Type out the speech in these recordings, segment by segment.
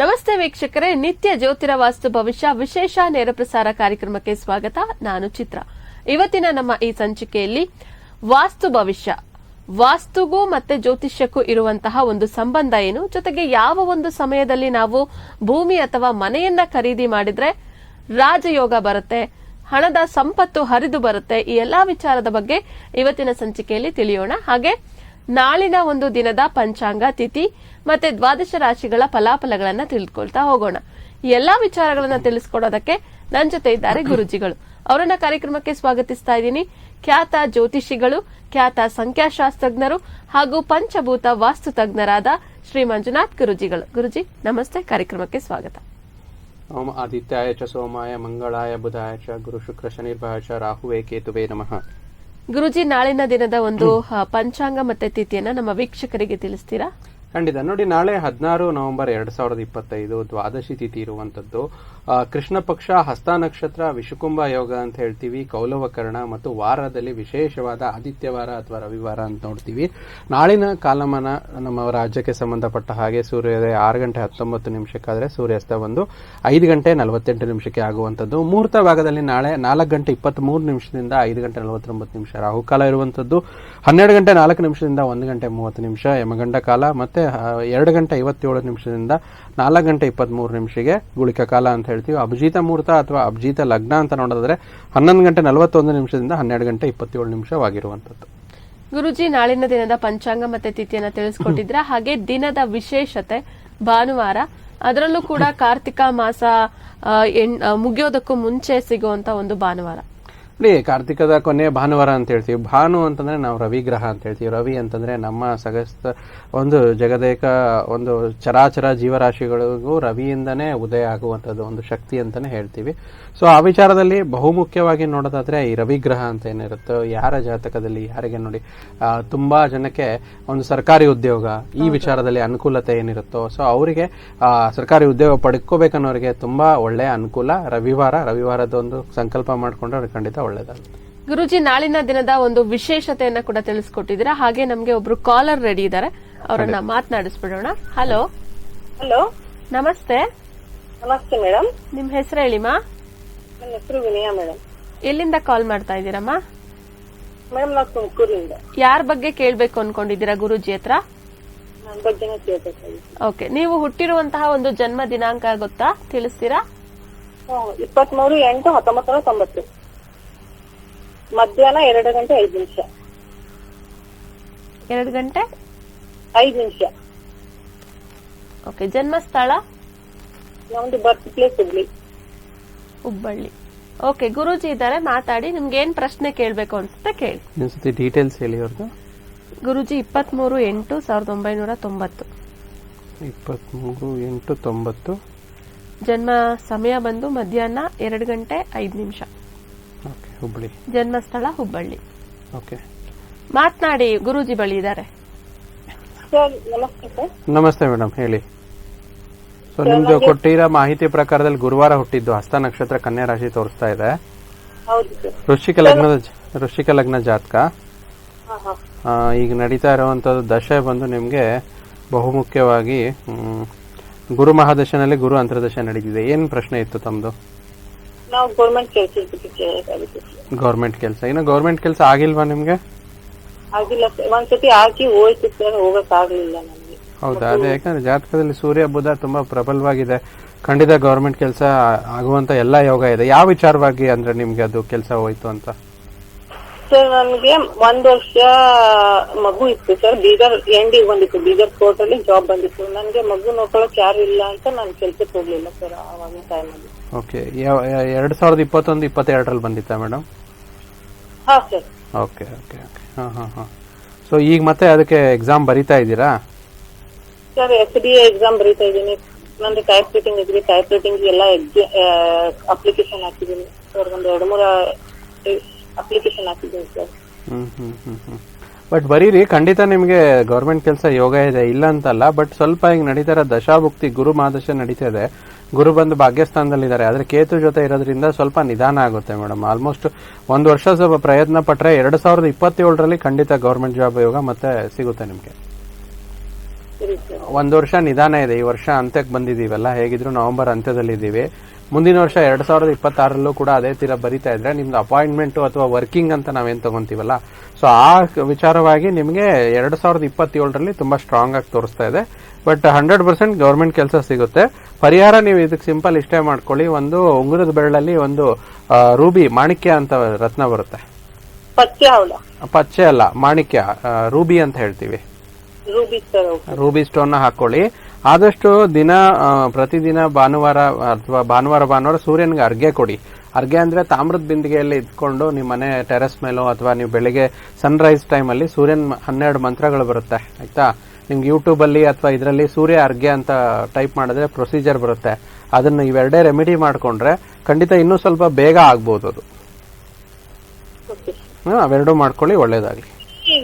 ನಮಸ್ತೆ ವೀಕ್ಷಕರೇ, ನಿತ್ಯ ಜ್ಯೋತಿರ ವಾಸ್ತು ಭವಿಷ್ಯ ವಿಶೇಷ ನೇರ ಪ್ರಸಾರ ಕಾರ್ಯಕ್ರಮಕ್ಕೆ ಸ್ವಾಗತ. ನಾನು ಚಿತ್ರ. ಇವತ್ತಿನ ನಮ್ಮ ಈ ಸಂಚಿಕೆಯಲ್ಲಿ ವಾಸ್ತು ಭವಿಷ್ಯ, ವಾಸ್ತುಗೂ ಮತ್ತೆ ಜ್ಯೋತಿಷ್ಯಕ್ಕೂ ಇರುವಂತಹ ಒಂದು ಸಂಬಂಧ ಏನು, ಜೊತೆಗೆ ಯಾವ ಒಂದು ಸಮಯದಲ್ಲಿ ನಾವು ಭೂಮಿ ಅಥವಾ ಮನೆಯನ್ನ ಖರೀದಿ ಮಾಡಿದ್ರೆ ರಾಜಯೋಗ ಬರುತ್ತೆ, ಹಣದ ಸಂಪತ್ತು ಹರಿದು ಬರುತ್ತೆ, ಈ ಎಲ್ಲಾ ವಿಚಾರದ ಬಗ್ಗೆ ಇವತ್ತಿನ ಸಂಚಿಕೆಯಲ್ಲಿ ತಿಳಿಯೋಣ. ಹಾಗೆ ನಾಳಿನ ಒಂದು ದಿನದ ಪಂಚಾಂಗ, ತಿಥಿ ಮತ್ತೆ ದ್ವಾದಶ ರಾಶಿಗಳ ಫಲಾಫಲಗಳನ್ನ ತಿಳಿದುಕೊಳ್ತಾ ಹೋಗೋಣ. ಈ ಎಲ್ಲಾ ವಿಚಾರಗಳನ್ನ ತಿಳಿಸ್ಕೊಡೋದಕ್ಕೆ ನನ್ನ ಜೊತೆ ಇದ್ದಾರೆ ಗುರುಜಿಗಳು. ಅವರನ್ನ ಕಾರ್ಯಕ್ರಮಕ್ಕೆ ಸ್ವಾಗತಿಸ್ತಾ ಇದ್ದೀನಿ. ಖ್ಯಾತ ಜ್ಯೋತಿಷಿಗಳು, ಖ್ಯಾತ ಸಂಖ್ಯಾಶಾಸ್ತ್ರಜ್ಞರು ಹಾಗೂ ಪಂಚಭೂತ ವಾಸ್ತು ತಜ್ಞರಾದ ಶ್ರೀ ಮಂಜುನಾಥ್ ಗುರುಜಿಗಳು. ಗುರುಜಿ ನಮಸ್ತೆ, ಕಾರ್ಯಕ್ರಮಕ್ಕೆ ಸ್ವಾಗತ. ಓಂ ಆದಿತ್ಯಾಯ ಚ ಸೋಮಾಯ ಮಂಗಳಾಯ ಬುಧಾಯ ಚ ಗುರು ಶುಕ್ರ ಶನಿರ್ಭಯ ಚ ರಾಹುವೇ ಕೇತುವೇ ನಮಃ. ಗುರುಜಿ, ನಾಳಿನ ದಿನದ ಒಂದು ಪಂಚಾಂಗ ಮತ್ತೆ ತಿಥಿಯನ್ನ ನಮ್ಮ ವೀಕ್ಷಕರಿಗೆ ತಿಳಿಸ್ತೀರಾ? ಖಂಡಿತ. ನೋಡಿ, ನಾಳೆ 16 ನವೆಂಬರ್ 2025 ದ್ವಾದಶಿ ತಿಥಿ ಇರುವಂತದ್ದು. ಕೃಷ್ಣ ಪಕ್ಷ, ಹಸ್ತ ನಕ್ಷತ್ರ, ವಿಷುಕುಂಭ ಯೋಗ ಅಂತ ಹೇಳ್ತೀವಿ, ಕೌಲವಕರ್ಣ ಮತ್ತು ವಾರದಲ್ಲಿ ವಿಶೇಷವಾದ ಆದಿತ್ಯವಾರ ಅಥವಾ ರವಿವಾರ ಅಂತ ನೋಡ್ತೀವಿ. ನಾಳಿನ ಕಾಲಮಾನ ನಮ್ಮ ರಾಜ್ಯಕ್ಕೆ ಸಂಬಂಧಪಟ್ಟ ಹಾಗೆ ಸೂರ್ಯೋದಯ 6 ಗಂಟೆ 19 ನಿಮಿಷಕ್ಕಾದ್ರೆ ಸೂರ್ಯಾಸ್ತ 5 ಗಂಟೆ 48 ನಿಮಿಷಕ್ಕೆ ಆಗುವಂತದ್ದು. ಮುಹೂರ್ತ ಭಾಗದಲ್ಲಿ ನಾಳೆ 4 ಗಂಟೆ 23 ನಿಮಿಷದಿಂದ 5 ಗಂಟೆ 49 ನಿಮಿಷ ರಾಹುಕಾಲ ಇರುವಂತದ್ದು. 12 ಗಂಟೆ 4 ನಿಮಿಷದಿಂದ 1 ಗಂಟೆ 30 ನಿಮಿಷ ಯಮಗಂಡ ಕಾಲ, ಮತ್ತೆ 2 ಗಂಟೆ 57 ನಿಮಿಷದಿಂದ 4 ಗಂಟೆ 23 ನಿಮಿಷಕ್ಕೆ ಗುಳಿಕ ಕಾಲ ಅಂತ ಹೇಳ್ತೀವಿ. ಅಭಿಜಿತ ಮುಹೂರ್ತ ಅಥವಾ ಅಭಿಜಿತ ಲಗ್ನ ಅಂತ ನೋಡಿದ್ರೆ 11 ಗಂಟೆ 41 ನಿಮಿಷದಿಂದ 12 ಗಂಟೆ 27 ನಿಮಿಷವಾಗಿರುವಂತದ್ದು. ಗುರುಜಿ, ನಾಳಿನ ದಿನದ ಪಂಚಾಂಗ ಮತ್ತೆ ತಿಥಿಯನ್ನ ತಿಳಿಸ್ಕೊಟ್ಟಿದ್ರ. ಹಾಗೆ ದಿನದ ವಿಶೇಷತೆ ಭಾನುವಾರ, ಅದರಲ್ಲೂ ಕೂಡ ಕಾರ್ತಿಕ ಮಾಸ ಮುಗಿಯೋದಕ್ಕೂ ಮುಂಚೆ ಸಿಗುವಂತ ಒಂದು ಭಾನುವಾರ. ನೋಡಿ, ಕಾರ್ತಿಕದ ಕೊನೆಯ ಭಾನುವಾರ ಅಂತ ಹೇಳ್ತೀವಿ. ಭಾನು ಅಂತಂದ್ರೆ ನಾವು ರವಿ ಗ್ರಹ ಅಂತ ಹೇಳ್ತೀವಿ. ರವಿ ಅಂತಂದ್ರೆ ನಮ್ಮ ಸಗಸ್ತ ಒಂದು ಜಗದೇಕ ಒಂದು ಚರಾಚರ ಜೀವರಾಶಿಗಳಿಗೂ ರವಿಯಿಂದನೇ ಉದಯ ಆಗುವಂತದ್ದು ಒಂದು ಶಕ್ತಿ ಅಂತಾನೆ ಹೇಳ್ತೀವಿ. ಸೊ ಆ ವಿಚಾರದಲ್ಲಿ ಬಹುಮುಖ್ಯವಾಗಿ ನೋಡೋದಾದ್ರೆ ಈ ರವಿ ಗ್ರಹ ಅಂತ ಏನಿರುತ್ತೋ, ಯಾರ ಜಾತಕದಲ್ಲಿ ಯಾರಿಗೆ ನೋಡಿ ತುಂಬಾ ಜನಕ್ಕೆ ಒಂದು ಸರ್ಕಾರಿ ಉದ್ಯೋಗ, ಈ ವಿಚಾರದಲ್ಲಿ ಅನುಕೂಲತೆ ಏನಿರುತ್ತೋ, ಸೊ ಅವರಿಗೆ ಸರ್ಕಾರಿ ಉದ್ಯೋಗ ಪಡ್ಕೋಬೇಕನ್ನೋರಿಗೆ ತುಂಬಾ ಒಳ್ಳೆಯ ಅನುಕೂಲ ರವಿವಾರದ ಒಂದು ಸಂಕಲ್ಪ ಮಾಡ್ಕೊಂಡ್ರೆ ಅವ್ರಿಗೆ ಖಂಡಿತ ಒಳ್ಳೇದಾಗುತ್ತೆ. ಗುರುಜಿ, ನಾಳಿನ ದಿನದ ಒಂದು ವಿಶೇಷತೆಯನ್ನ ಕೂಡ ತಿಳಿಸ್ಕೊಟ್ಟಿದ್ದೀರಾ. ಹಾಗೆ ನಮ್ಗೆ ಒಬ್ರು ಕಾಲರ್ ರೆಡಿ ಇದ್ದಾರೆ, ಅವರನ್ನ ಮಾತನಾಡಿಸ್ಬಿಡೋಣ. ಹಲೋ. ಹಲೋ, ನಮಸ್ತೆ. ನಮಸ್ತೆ ಮೇಡಮ್. ನಿಮ್ ಹೆಸರು ಹೇಳಿಮಾ? ನನ್ನ ಹೆಸರು ವಿನಯ ಮೇಡಮ್. ಎಲ್ಲಿಂದ ಕಾಲ್ ಮಾಡ್ತಾ ಇದ್ದೀರಮ್ಮ? ಮೇಡಮ್, ನಾವು ತುಮಕೂರಿಂದ. ಯಾರ ಬಗ್ಗೆ ಕೇಳ್ಬೇಕು ಅನ್ಕೊಂಡಿದ್ದೀರಾ ಗುರುಜಿ ಹತ್ರ? ನನ್ನ ಬಗ್ಗೆನೇ ಕೇಳ್ಬೇಕಾಗಿತ್ತು. ಓಕೆ, ನೀವು ಹುಟ್ಟಿರುವಂತಹ ಒಂದು ಜನ್ಮ ದಿನಾಂಕ ಗೊತ್ತಾ, ತಿಳಿಸ್ತೀರಾ? 23/8/1990 ಮಧ್ಯಾಹ್ನ 2 ಗಂಟೆ 5 ನಿಮಿಷ. 2 ಗಂಟೆ 5 ನಿಮಿಷ. ಓಕೆ, ಜನ್ಮ ಸ್ಥಳ? ನಮ್ದು birth place Hubballi. Okay, Guruji ಇದ್ದಾರೆ, ಮಾತಾಡಿ. ನಿಮ್ಗೆ ಏನ್ ಪ್ರಶ್ನೆ ಕೇಳ್ಬೇಕು ಅನ್ಸುತ್ತೆ ಕೇಳಿ. ಡೀಟೇಲ್ಸ್ ಹೇಳಿ ಅವ್ರದ್ದು. ಗುರೂಜಿ, 23/8/1990. 23/8/90. ಜನ್ಮ ಸಮಯ ಬಂದು ಮಧ್ಯಾಹ್ನ 2 ಗಂಟೆ 5 ನಿಮಿಷ. ಹುಬ್ಬಳ್ಳಿ. ಜನ್ಮ ಸ್ಥಳ ಹುಬ್ಬಳ್ಳಿ. ಓಕೆ, ಮಾತನಾಡಿ, ಗುರೂಜಿ ಬಳಿ ಇದ್ದಾರೆ. ಸರ್, ನಮಸ್ತೆ ಸರ್. ನಮಸ್ತೆ ಮೇಡಮ್, ಹೇಳಿ. ಸೊ ನಿಮ್ದು ಕೊಟ್ಟಿರೋ ಮಾಹಿತಿ ಪ್ರಕಾರದಲ್ಲಿ ಗುರುವಾರ ಹುಟ್ಟಿದ್ದು, ಹಸ್ತ ನಕ್ಷತ್ರ, ಕನ್ಯಾ ರಾಶಿ ತೋರಿಸ್ತಾ ಇದೆ. ಹೌದು ಸರ್. ವೃಶ್ಚಿಕ ಲಗ್ನ ಜಾತಕ. ಈಗ ನಡೀತಾ ಇರುವಂತದ್ದು ದಶೆ ಬಂದು ನಿಮ್ಗೆ ಬಹುಮುಖ್ಯವಾಗಿ ಗುರು ಮಹಾದಶನಲ್ಲಿ ಗುರು ಅಂತರ್ದಶೆ ನಡೀತಿದೆ. ಏನ್ ಪ್ರಶ್ನೆ ಇತ್ತು ತಮ್ದು? ನಾವು ಗೌರ್ಮೆಂಟ್ ಕೆಲಸ. ಇನ್ನು ಗೌರ್ಮೆಂಟ್ ಕೆಲಸ ಆಗಿಲ್ವಾ ನಿಮ್ಗೆ? ಆಗಿಲ್ಲ ಸರ್. ಒಂದ್ಸತಿ ಆಗಿ ಹೋಯ್ತು ಸರ್, ಹೋಗಕ್ ಆಗ್ಲಿಲ್ಲ ನಮ್ಗೆ. ಹೌದಾ? ಅದೇ, ಯಾಕಂದ್ರೆ ಜಾತಕದಲ್ಲಿ ಸೂರ್ಯ ಬುಧ ತುಂಬಾ ಪ್ರಬಲವಾಗಿದೆ. ಖಂಡಿತ ಗೌರ್ಮೆಂಟ್ ಕೆಲಸ ಆಗುವಂತ ಎಲ್ಲಾ ಯೋಗ ಇದೆ. ಯಾವ ವಿಚಾರವಾಗಿ ಅಂದ್ರೆ ನಿಮ್ಗೆ ಅದು ಕೆಲಸ ಹೋಯ್ತು ಅಂತ? ಸರ್, ನನ್ಗೆ 1 ವರ್ಷ ಮಗು ಇತ್ತು ಸರ್. ಬೀದರ್ ಎಂಡಿಗೆ ಬಂದಿತ್ತು, ಬೀದರ್ ಕೋರ್ಟ್ ಅಲ್ಲಿ ಜಾಬ್ ಬಂದಿತ್ತು. ನನ್ಗೆ ಮಗು ನೋಡ್ಕೊಳಕ್ ಯಾರು ಇಲ್ಲ ಅಂತ ನಾನು ಕೆಲ್ಸಕ್ಕೆ ಹೋಗ್ಲಿಲ್ಲ ಸರ್ ಆವಾಗಿನ ಟೈಮಲ್ಲಿ. ಓಕೆ, 2021-22 ಬಂದಿತ್ತಾ ಮೇಡಮ್? ಹಾ ಸರ್. Okay okay okay. ಹಾ. ಸೊ ಈಗ ಮತ್ತೆ ಅದಕ್ಕೆ ಎಕ್ಸಾಮ್ ಬರೀತಾ ಇದ್ದೀರಾ? ಸರ್, SDA ಎಕ್ಸಾಮ್ ಬರೀತಾ ಇದ್ದೀನಿ. ನಂದು ಟೈಪ್ ರೈಟಿಂಗ್ ಇದ್ರಿ, ಟೈಪ್ ರೈಟಿಂಗ್ ಎಲ್ಲ ಅಪ್ಲಿಕೇಶನ್ ಹಾಕಿದ್ದೀನಿ ಸರ್. ಒಂದು 2-3 ಅಪ್ಲಿಕೇಶನ್ ಹಾಕಿದ್ದೀನಿ ಸರ್. ಬಟ್ ಬರೀರಿ, ಖಂಡಿತ ನಿಮ್ಗೆ ಗೌರ್ಮೆಂಟ್ ಕೆಲಸ ಯೋಗ ಇದೆ, ಇಲ್ಲ ಅಂತಲ್ಲ. ಬಟ್ ಸ್ವಲ್ಪ ಹಿಂಗ್ ನಡೀತಾ ಇರೋ ದಶಾಭುಕ್ತಿ, ಗುರು ಮಹಾದಶ ನಡೀತಾ ಇದೆ. ಗುರು ಬಂದು ಭಾಗ್ಯಸ್ಥಾನದಲ್ಲಿದ್ದಾರೆ, ಆದ್ರೆ ಕೇತು ಜೊತೆ ಇರೋದ್ರಿಂದ ಸ್ವಲ್ಪ ನಿಧಾನ ಆಗುತ್ತೆ ಮೇಡಮ್. ಆಲ್ಮೋಸ್ಟ್ 1 ವರ್ಷ ಸ್ವಲ್ಪ ಪ್ರಯತ್ನ ಪಟ್ರೆ 2027ರಲ್ಲಿ ಖಂಡಿತ ಗೌರ್ಮೆಂಟ್ ಜಾಬ್ ಯೋಗ ಮತ್ತೆ ಸಿಗುತ್ತೆ ನಿಮ್ಗೆ. ಸರಿ ಸರ್. 1 ವರ್ಷ ನಿಧಾನ ಇದೆ. ಈ ವರ್ಷ ಅಂತ್ಯಕ್ಕೆ ಬಂದಿದೀವಲ್ಲ, ಹೇಗಿದ್ರು ನವೆಂಬರ್ ಅಂತ್ಯದಲ್ಲಿ ಇದ್ದೀವಿ. ಮುಂದಿನ ವರ್ಷ 2026ರಲ್ಲೂ ಕೂಡ ಅದೇ ತೀರ ಬರಿತಾ ಇದ್ರೆ ನಿಮ್ದು ಅಪಾಯಿಂಟ್ಮೆಂಟ್ ಅಥವಾ ವರ್ಕಿಂಗ್ ಅಂತ ನಾವೇನ್ ತಗೊಂತೀವಲ್ಲ, ಸೊ ಆ ವಿಚಾರವಾಗಿ ನಿಮಗೆ 2027ರಲ್ಲಿ ತುಂಬಾ ಸ್ಟ್ರಾಂಗ್ ಆಗಿ ತೋರಿಸ್ತಾ ಇದೆ. ಬಟ್ 100% ಗವರ್ಮೆಂಟ್ ಕೆಲಸ ಸಿಗುತ್ತೆ. ಪರಿಹಾರ ನೀವು ಇದಕ್ಕೆ ಸಿಂಪಲ್ ಇಷ್ಟೇ ಮಾಡ್ಕೊಳ್ಳಿ. ಒಂದು ಉಂಗುರದ ಬೆರಳಲ್ಲಿ ಒಂದು ರೂಬಿ ಮಾಣಿಕ್ಯ ಅಂತ ರತ್ನ ಬರುತ್ತೆ. ಪಚ್ಚೆ ಅವಳ ಪಚ್ಚೆ ಅಲ್ಲ, ಮಾಣಿಕ್ಯ, ರೂಬಿ ಅಂತ ಹೇಳ್ತೀವಿ. Ruby sir. ರೂಬಿ ಸ್ಟೋನ್ ಹಾಕೊಳ್ಳಿ. ಆದಷ್ಟು ಪ್ರತಿದಿನ ಭಾನುವಾರ ಅಥವಾ ಭಾನುವಾರ ಸೂರ್ಯನ್ಗೆ ಅರ್ಘ್ಯ ಕೊಡಿ. ಅರ್ಘ್ಯ ಅಂದ್ರೆ ತಾಮ್ರದ ಬಿಂದಿಗೆಯಲ್ಲಿ ಇದ್ಕೊಂಡು ನಿಮ್ಮ ಮನೆ ಟೆರೆಸ್ ಮೇಲೋ ಅಥವಾ ನೀವು ಬೆಳಿಗ್ಗೆ ಸನ್ರೈಸ್ ಟೈಮ್ ಅಲ್ಲಿ ಸೂರ್ಯನ್ 12 ಮಂತ್ರಗಳು ಬರುತ್ತೆ ಆಯ್ತಾ. ನಿಮ್ಗೆ ಯೂಟ್ಯೂಬ್ ಅಲ್ಲಿ ಅಥವಾ ಇದರಲ್ಲಿ ಸೂರ್ಯ ಅರ್ಘ್ಯ ಅಂತ ಟೈಪ್ ಮಾಡಿದ್ರೆ ಪ್ರೊಸೀಜರ್ ಬರುತ್ತೆ. ಅದನ್ನ ಇವೆರಡೇ ರೆಮಿಡಿ ಮಾಡ್ಕೊಂಡ್ರೆ ಖಂಡಿತ ಇನ್ನೂ ಸ್ವಲ್ಪ ಬೇಗ ಆಗ್ಬೋದು ಅದು. ಅವೆರಡು ಮಾಡ್ಕೊಳ್ಳಿ, ಒಳ್ಳೇದಾಗ್ಲಿ.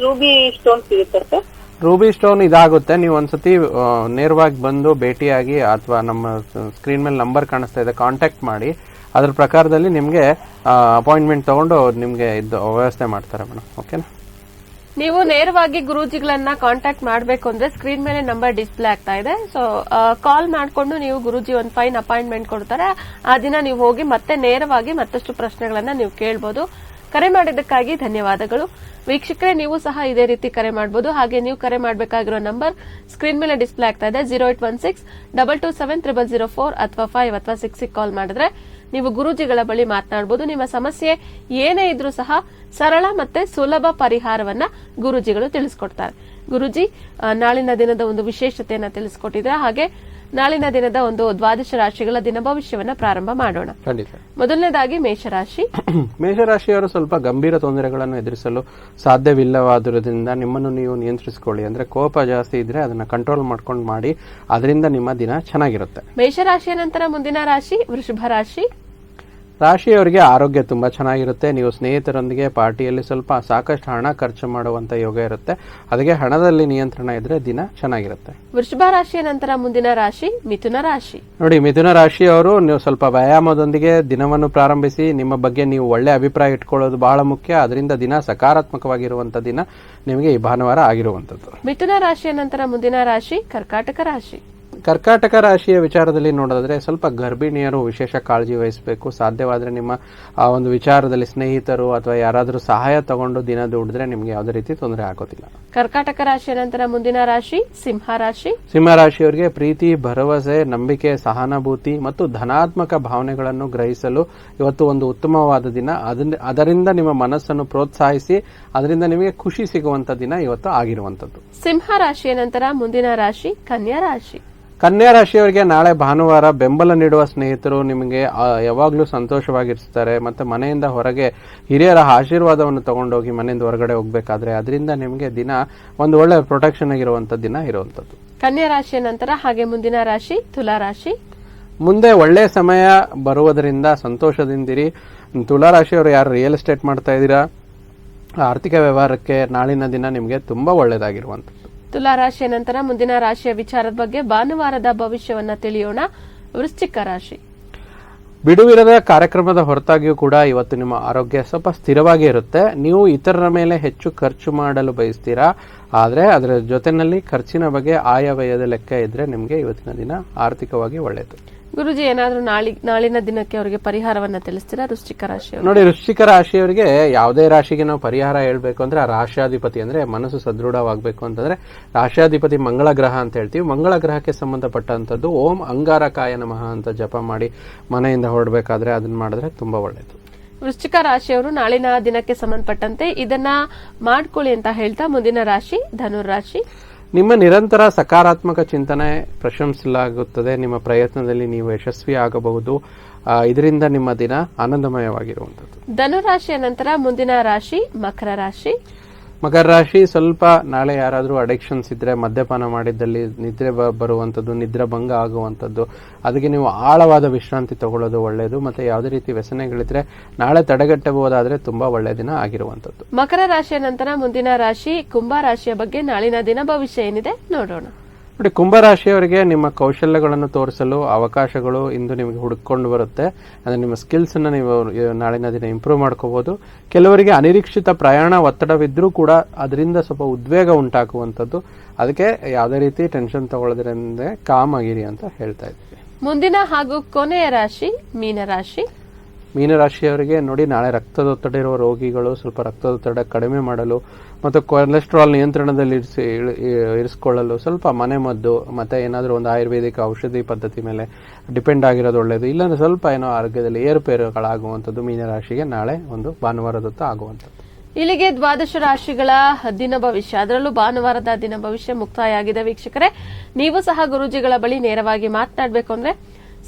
ರೂಬಿ ಸ್ಟೋನ್ ಸಿಗುತ್ತೆ ಸರ್? ರೂಬಿ ಸ್ಟೋನ್ ಇದಾಗುತ್ತೆ. ನೀವು ಒಂದ್ಸತಿ ನೇರವಾಗಿ ಬಂದು ಭೇಟಿಯಾಗಿ ಅಥವಾ ನಮ್ಮ ಸ್ಕ್ರೀನ್ ಮೇಲೆ ನಂಬರ್ ಕಾಣಿಸ್ತಾ ಇದೆ, ಕಾಂಟ್ಯಾಕ್ಟ್ ಮಾಡಿ. ಅದ್ರ ಪ್ರಕಾರದಲ್ಲಿ ನಿಮ್ಗೆ ಅಪಾಯಿಂಟ್ಮೆಂಟ್ ತಗೊಂಡು ನಿಮ್ಗೆ ಇದು ವ್ಯವಸ್ಥೆ ಮಾಡ್ತಾರೆ ಮೇಡಮ್. ಓಕೆನಾ? ನೀವು ನೇರವಾಗಿ ಗುರೂಜಿಗಳನ್ನ ಕಾಂಟ್ಯಾಕ್ಟ್ ಮಾಡಬೇಕು ಅಂದ್ರೆ ಸ್ಕ್ರೀನ್ ಮೇಲೆ ನಂಬರ್ ಡಿಸ್ಪ್ಲೇ ಆಗ್ತಾ ಇದೆ. ಸೊ ಕಾಲ್ ಮಾಡಿಕೊಂಡು ನೀವು ಗುರೂಜಿ ಒಂದು ಫೈನ್ ಅಪಾಯಿಂಟ್ಮೆಂಟ್ ಕೊಡ್ತಾರೆ. ಆ ದಿನ ನೀವು ಹೋಗಿ ಮತ್ತೆ ನೇರವಾಗಿ ಮತ್ತಷ್ಟು ಪ್ರಶ್ನೆಗಳನ್ನ ನೀವು ಕೇಳಬಹುದು. ಕರೆ ಮಾಡಿದ್ದಕ್ಕಾಗಿ ಧನ್ಯವಾದಗಳು. ವೀಕ್ಷಕರೇ, ನೀವು ಸಹ ಇದೇ ರೀತಿ ಕರೆ ಮಾಡಬಹುದು. ಹಾಗೆ ನೀವು ಕರೆ ಮಾಡಬೇಕಾಗಿರೋ ನಂಬರ್ ಸ್ಕ್ರೀನ್ ಮೇಲೆ ಡಿಸ್ಪ್ಲೇ ಆಗ್ತಾ ಇದೆ. 0816-227-0004 ಅಥವಾ 5 ಅಥವಾ 6 ಕಾಲ್ ಮಾಡಿದ್ರೆ ನೀವು ಗುರೂಜಿಗಳ ಬಳಿ ಮಾತನಾಡಬಹುದು. ನಿಮ್ಮ ಸಮಸ್ಯೆ ಏನೇ ಇದ್ರೂ ಸಹ ಸರಳ ಮತ್ತೆ ಸುಲಭ ಪರಿಹಾರವನ್ನ ಗುರೂಜಿಗಳು ತಿಳಿಸ್ಕೊಡ್ತಾರೆ. ಗುರೂಜಿ, ನಾಳಿನ ದಿನದ ಒಂದು ವಿಶೇಷತೆಯನ್ನ ತಿಳಿಸ್ಕೊಟ್ಟಿದ್ರೆ, ಹಾಗೆ ನಾಳಿನ ದಿನದ ಒಂದು ದ್ವಾದಶ ರಾಶಿಗಳ ದಿನ ಭವಿಷ್ಯವನ್ನ ಪ್ರಾರಂಭ ಮಾಡೋಣ. ಖಂಡಿತ. ಮೊದಲನೇದಾಗಿ ಮೇಷರಾಶಿ. ಮೇಷರಾಶಿಯವರು ಸ್ವಲ್ಪ ಗಂಭೀರ ತೊಂದರೆಗಳನ್ನು ಎದುರಿಸಲು ಸಾಧ್ಯವಿಲ್ಲವಾದುದರಿಂದ ನಿಮ್ಮನ್ನು ನೀವು ನಿಯಂತ್ರಿಸಿಕೊಳ್ಳಿ. ಅಂದ್ರೆ ಕೋಪ ಜಾಸ್ತಿ ಇದ್ರೆ ಅದನ್ನ ಕಂಟ್ರೋಲ್ ಮಾಡ್ಕೊಂಡು ಮಾಡಿ, ಅದರಿಂದ ನಿಮ್ಮ ದಿನ ಚೆನ್ನಾಗಿರುತ್ತೆ. ಮೇಷರಾಶಿಯ ನಂತರ ಮುಂದಿನ ರಾಶಿ ವೃಷಭ ರಾಶಿ. ರಾಶಿಯವರಿಗೆ ಆರೋಗ್ಯ ತುಂಬಾ ಚೆನ್ನಾಗಿರುತ್ತೆ. ನೀವು ಸ್ನೇಹಿತರೊಂದಿಗೆ ಪಾರ್ಟಿಯಲ್ಲಿ ಸ್ವಲ್ಪ ಸಾಕಷ್ಟು ಹಣ ಖರ್ಚು ಮಾಡುವಂತ ಯೋಗ ಇರುತ್ತೆ. ಅದಕ್ಕೆ ಹಣದಲ್ಲಿ ನಿಯಂತ್ರಣ ಇದ್ರೆ ದಿನ ಚೆನ್ನಾಗಿರುತ್ತೆ. ವೃಷಭ ರಾಶಿಯ ನಂತರ ಮುಂದಿನ ರಾಶಿ ಮಿಥುನ ರಾಶಿ. ನೋಡಿ, ಮಿಥುನ ರಾಶಿಯವರು ನೀವು ಸ್ವಲ್ಪ ವ್ಯಾಯಾಮದೊಂದಿಗೆ ದಿನವನ್ನು ಪ್ರಾರಂಭಿಸಿ. ನಿಮ್ಮ ಬಗ್ಗೆ ನೀವು ಒಳ್ಳೆ ಅಭಿಪ್ರಾಯ ಇಟ್ಕೊಳ್ಳೋದು ಬಹಳ ಮುಖ್ಯ. ಅದರಿಂದ ದಿನ ಸಕಾರಾತ್ಮಕವಾಗಿರುವಂತ ದಿನ ನಿಮಗೆ ಈ ಭಾನುವಾರ ಆಗಿರುವಂತದ್ದು. ಮಿಥುನ ರಾಶಿಯ ನಂತರ ಮುಂದಿನ ರಾಶಿ ಕರ್ಕಾಟಕ ರಾಶಿ. ಕರ್ಕಾಟಕ ರಾಶಿಯ ವಿಚಾರದಲ್ಲಿ ನೋಡಿದ್ರೆ ಸ್ವಲ್ಪ ಗರ್ಭಿಣಿಯರು ವಿಶೇಷ ಕಾಳಜಿ ವಹಿಸಬೇಕು. ಸಾಧ್ಯವಾದ್ರೆ ನಿಮ್ಮ ಆ ಒಂದು ವಿಚಾರದಲ್ಲಿ ಸ್ನೇಹಿತರು ಅಥವಾ ಯಾರಾದರೂ ಸಹಾಯ ತಗೊಂಡು ದಿನ ದುಡಿದ್ರೆ ನಿಮ್ಗೆ ಯಾವುದೇ ರೀತಿ ತೊಂದರೆ ಆಗೋದಿಲ್ಲ. ಕರ್ಕಾಟಕ ರಾಶಿಯ ನಂತರ ಮುಂದಿನ ರಾಶಿ ಸಿಂಹ ರಾಶಿ. ಸಿಂಹ ರಾಶಿಯವರಿಗೆ ಪ್ರೀತಿ, ಭರವಸೆ, ನಂಬಿಕೆ, ಸಹಾನುಭೂತಿ ಮತ್ತು ಧನಾತ್ಮಕ ಭಾವನೆಗಳನ್ನು ಗ್ರಹಿಸಲು ಇವತ್ತು ಒಂದು ಉತ್ತಮವಾದ ದಿನ. ಅದರಿಂದ ನಿಮ್ಮ ಮನಸ್ಸನ್ನು ಪ್ರೋತ್ಸಾಹಿಸಿ ಅದರಿಂದ ನಿಮಗೆ ಖುಷಿ ಸಿಗುವಂತ ದಿನ ಇವತ್ತು ಆಗಿರುವಂತದ್ದು. ಸಿಂಹ ರಾಶಿಯ ನಂತರ ಮುಂದಿನ ರಾಶಿ ಕನ್ಯಾ ರಾಶಿ. ಕನ್ಯಾ ರಾಶಿಯವರಿಗೆ ನಾಳೆ ಭಾನುವಾರ ಬೆಂಬಲ ನೀಡುವ ಸ್ನೇಹಿತರು ನಿಮಗೆ ಯಾವಾಗಲೂ ಸಂತೋಷವಾಗಿರ್ತಾರೆ. ಮತ್ತೆ ಮನೆಯಿಂದ ಹೊರಗೆ ಹಿರಿಯರ ಆಶೀರ್ವಾದವನ್ನು ತಗೊಂಡೋಗಿ ಮನೆಯಿಂದ ಹೊರಗಡೆ ಹೋಗ್ಬೇಕಾದ್ರೆ ಅದರಿಂದ ನಿಮಗೆ ದಿನ ಒಂದು ಒಳ್ಳೆ ಪ್ರೊಟೆಕ್ಷನ್ ಆಗಿರುವಂತ ದಿನ ಇರುವಂತದ್ದು. ಕನ್ಯಾ ರಾಶಿಯ ನಂತರ ಹಾಗೆ ಮುಂದಿನ ರಾಶಿ ತುಲಾ ರಾಶಿ. ಮುಂದೆ ಒಳ್ಳೆ ಸಮಯ ಬರುವುದರಿಂದ ಸಂತೋಷದಿಂದಿರಿ. ತುಲಾ ರಾಶಿಯವರು ಯಾರು ರಿಯಲ್ ಎಸ್ಟೇಟ್ ಮಾಡ್ತಾ ಇದ್ದೀರಾ, ಆರ್ಥಿಕ ವ್ಯವಹಾರಕ್ಕೆ ನಾಳಿನ ದಿನ ನಿಮಗೆ ತುಂಬಾ ಒಳ್ಳೆಯದಾಗಿರುವಂತದ್ದು. ತುಲಾ ರಾಶಿಯ ನಂತರ ಮುಂದಿನ ರಾಶಿಯ ವಿಚಾರದ ಬಗ್ಗೆ ಭಾನುವಾರದ ಭವಿಷ್ಯವನ್ನ ತಿಳಿಯೋಣ. ವೃಶ್ಚಿಕ ರಾಶಿ. ಬಿಡುವಿರದ ಕಾರ್ಯಕ್ರಮದ ಹೊರತಾಗಿಯೂ ಕೂಡ ಇವತ್ತು ನಿಮ್ಮ ಆರೋಗ್ಯ ಸ್ವಲ್ಪ ಸ್ಥಿರವಾಗಿ ಇರುತ್ತೆ. ನೀವು ಇತರರ ಮೇಲೆ ಹೆಚ್ಚು ಖರ್ಚು ಮಾಡಲು ಬಯಸ್ತೀರಾ, ಆದ್ರೆ ಅದರ ಜೊತೆನಲ್ಲಿ ಖರ್ಚಿನ ಬಗ್ಗೆ ಆಯವ್ಯಯದ ಲೆಕ್ಕ ಇದ್ರೆ ನಿಮಗೆ ಇವತ್ತಿನ ದಿನ ಆರ್ಥಿಕವಾಗಿ ಒಳ್ಳೆಯದು. ಗುರುಜಿ, ಏನಾದ್ರೂ ನಾಳಿನ ದಿನಕ್ಕೆ ಅವರಿಗೆ ಪರಿಹಾರವನ್ನ ತಿಳಿಸ್ತೀರಾ ವೃಶ್ಚಿಕ ರಾಶಿಯವರು? ನೋಡಿ, ವೃಶ್ಚಿಕ ರಾಶಿಯವರಿಗೆ ಯಾವುದೇ ರಾಶಿಗೆ ನಾವು ಪರಿಹಾರ ಹೇಳ್ಬೇಕು ಅಂದ್ರೆ ಆ ರಾಶಿಯಾಧಿಪತಿ ಅಂದ್ರೆ ಮನಸ್ಸು ಸದೃಢವಾಗಬೇಕು ಅಂತಂದ್ರೆ ರಾಶಿಯಾಧಿಪತಿ ಮಂಗಳ ಗ್ರಹ ಅಂತ ಹೇಳ್ತೀವಿ. ಮಂಗಳ ಗ್ರಹಕ್ಕೆ ಸಂಬಂಧಪಟ್ಟಂತದ್ದು ಓಂ ಅಂಗಾರಕಾಯ ನಮಃ ಅಂತ ಜಪ ಮಾಡಿ ಮನೆಯಿಂದ ಹೊರಡಬೇಕಾದ್ರೆ ಅದನ್ನ ಮಾಡಿದ್ರೆ ತುಂಬಾ ಒಳ್ಳೆಯದು. ವೃಶ್ಚಿಕ ರಾಶಿಯವರು ನಾಳಿನ ದಿನಕ್ಕೆ ಸಂಬಂಧಪಟ್ಟಂತೆ ಇದನ್ನ ಮಾಡ್ಕೊಳ್ಳಿ ಅಂತ ಹೇಳ್ತಾ ಮುಂದಿನ ರಾಶಿ ಧನುರಾಶಿ. ನಿಮ್ಮ ನಿರಂತರ ಸಕಾರಾತ್ಮಕ ಚಿಂತನೆ ಪ್ರಶಂಸಲಾಗುತ್ತದೆ. ನಿಮ್ಮ ಪ್ರಯತ್ನದಲ್ಲಿ ನೀವು ಯಶಸ್ವಿ ಆಗಬಹುದು. ಇದರಿಂದ ನಿಮ್ಮ ದಿನ ಆನಂದಮಯವಾಗಿರುವಂತದ್ದು. ಧನುರಾಶಿಯ ನಂತರ ಮುಂದಿನ ರಾಶಿ ಮಕರ ರಾಶಿ. ಮಕರ ರಾಶಿ ಸ್ವಲ್ಪ ನಾಳೆ ಯಾರಾದರೂ ಅಡಿಕ್ಷನ್ಸ್ ಇದ್ರೆ ಮದ್ಯಪಾನ ಮಾಡಿದ್ದಲ್ಲಿ ನಿದ್ರೆ ಬರುವಂತದ್ದು, ನಿದ್ರೆ ಭಂಗ ಆಗುವಂತದ್ದು, ಅದಕ್ಕೆ ನೀವು ಆಳವಾದ ವಿಶ್ರಾಂತಿ ತಗೊಳ್ಳೋದು ಒಳ್ಳೆಯದು. ಮತ್ತೆ ಯಾವುದೇ ರೀತಿ ವ್ಯಸನಗಳಿದ್ರೆ ನಾಳೆ ತಡೆಗಟ್ಟಬಹುದಾದ್ರೆ ತುಂಬಾ ಒಳ್ಳೆಯ ದಿನ ಆಗಿರುವಂತದ್ದು. ಮಕರ ರಾಶಿಯ ನಂತರ ಮುಂದಿನ ರಾಶಿ ಕುಂಭ ರಾಶಿಯ ಬಗ್ಗೆ ನಾಳಿನ ದಿನ ಭವಿಷ್ಯ ಏನಿದೆ ನೋಡೋಣ. ನೋಡಿ, ಕುಂಭರಾಶಿಯವರಿಗೆ ನಿಮ್ಮ ಕೌಶಲ್ಯಗಳನ್ನು ತೋರಿಸಲು ಅವಕಾಶಗಳು ಇಂದು ನಿಮಗೆ ಹುಡುಕೊಂಡು ಬರುತ್ತೆ. ಅಂದ್ರೆ ನಿಮ್ಮ ಸ್ಕಿಲ್ಸ್ ಅನ್ನ ನೀವು ನಾಳಿನ ದಿನ ಇಂಪ್ರೂವ್ ಮಾಡ್ಕೋಬಹುದು. ಕೆಲವರಿಗೆ ಅನಿರೀಕ್ಷಿತ ಪ್ರಯಾಣ ಒತ್ತಡವಿದ್ರೂ ಕೂಡ ಅದರಿಂದ ಸ್ವಲ್ಪ ಉದ್ವೇಗ ಉಂಟಾಗುವಂಥದ್ದು. ಅದಕ್ಕೆ ಯಾವುದೇ ರೀತಿ ಟೆನ್ಷನ್ ತಗೊಳ್ಳೋದ್ರಿಂದ ಕಾಮ್ ಆಗಿರಿ ಅಂತ ಹೇಳ್ತಾ ಇದ್ದೀವಿ. ಮುಂದಿನ ಹಾಗೂ ಕೊನೆಯ ರಾಶಿ ಮೀನರಾಶಿ. ಮೀನರಾಶಿಯವರಿಗೆ ನೋಡಿ, ನಾಳೆ ರಕ್ತದೊತ್ತಡ ಇರುವ ರೋಗಿಗಳು ಸ್ವಲ್ಪ ರಕ್ತದೊತ್ತಡ ಕಡಿಮೆ ಮಾಡಲು ಮತ್ತು ಕೊಲೆಸ್ಟ್ರಾಲ್ ನಿಯಂತ್ರಣದಲ್ಲಿ ಇರಿಸಿಕೊಳ್ಳಲು ಸ್ವಲ್ಪ ಮನೆಮದ್ದು ಮತ್ತೆ ಏನಾದರೂ ಒಂದು ಆಯುರ್ವೇದಿಕ ಔಷಧಿ ಪದ್ಧತಿ ಮೇಲೆ ಡಿಪೆಂಡ್ ಆಗಿರೋದು ಒಳ್ಳೆಯದು. ಇಲ್ಲಾಂದ್ರೆ ಸ್ವಲ್ಪ ಏನೋ ಆರೋಗ್ಯದಲ್ಲಿ ಏರುಪೇರುಗಳಾಗುವಂಥದ್ದು ಮೀನರಾಶಿಗೆ ನಾಳೆ ಒಂದು ಭಾನುವಾರದೊತ್ತು ಆಗುವಂಥದ್ದು. ಇಲ್ಲಿಗೆ ದ್ವಾದಶ ರಾಶಿಗಳ ದಿನ ಭವಿಷ್ಯ, ಅದರಲ್ಲೂ ಭಾನುವಾರದ ದಿನ ಭವಿಷ್ಯ ಮುಕ್ತಾಯ ಆಗಿದೆ. ವೀಕ್ಷಕರೇ, ನೀವು ಸಹ ಗುರೂಜಿಗಳ ಬಳಿ ನೇರವಾಗಿ ಮಾತನಾಡಬೇಕು ಅಂದ್ರೆ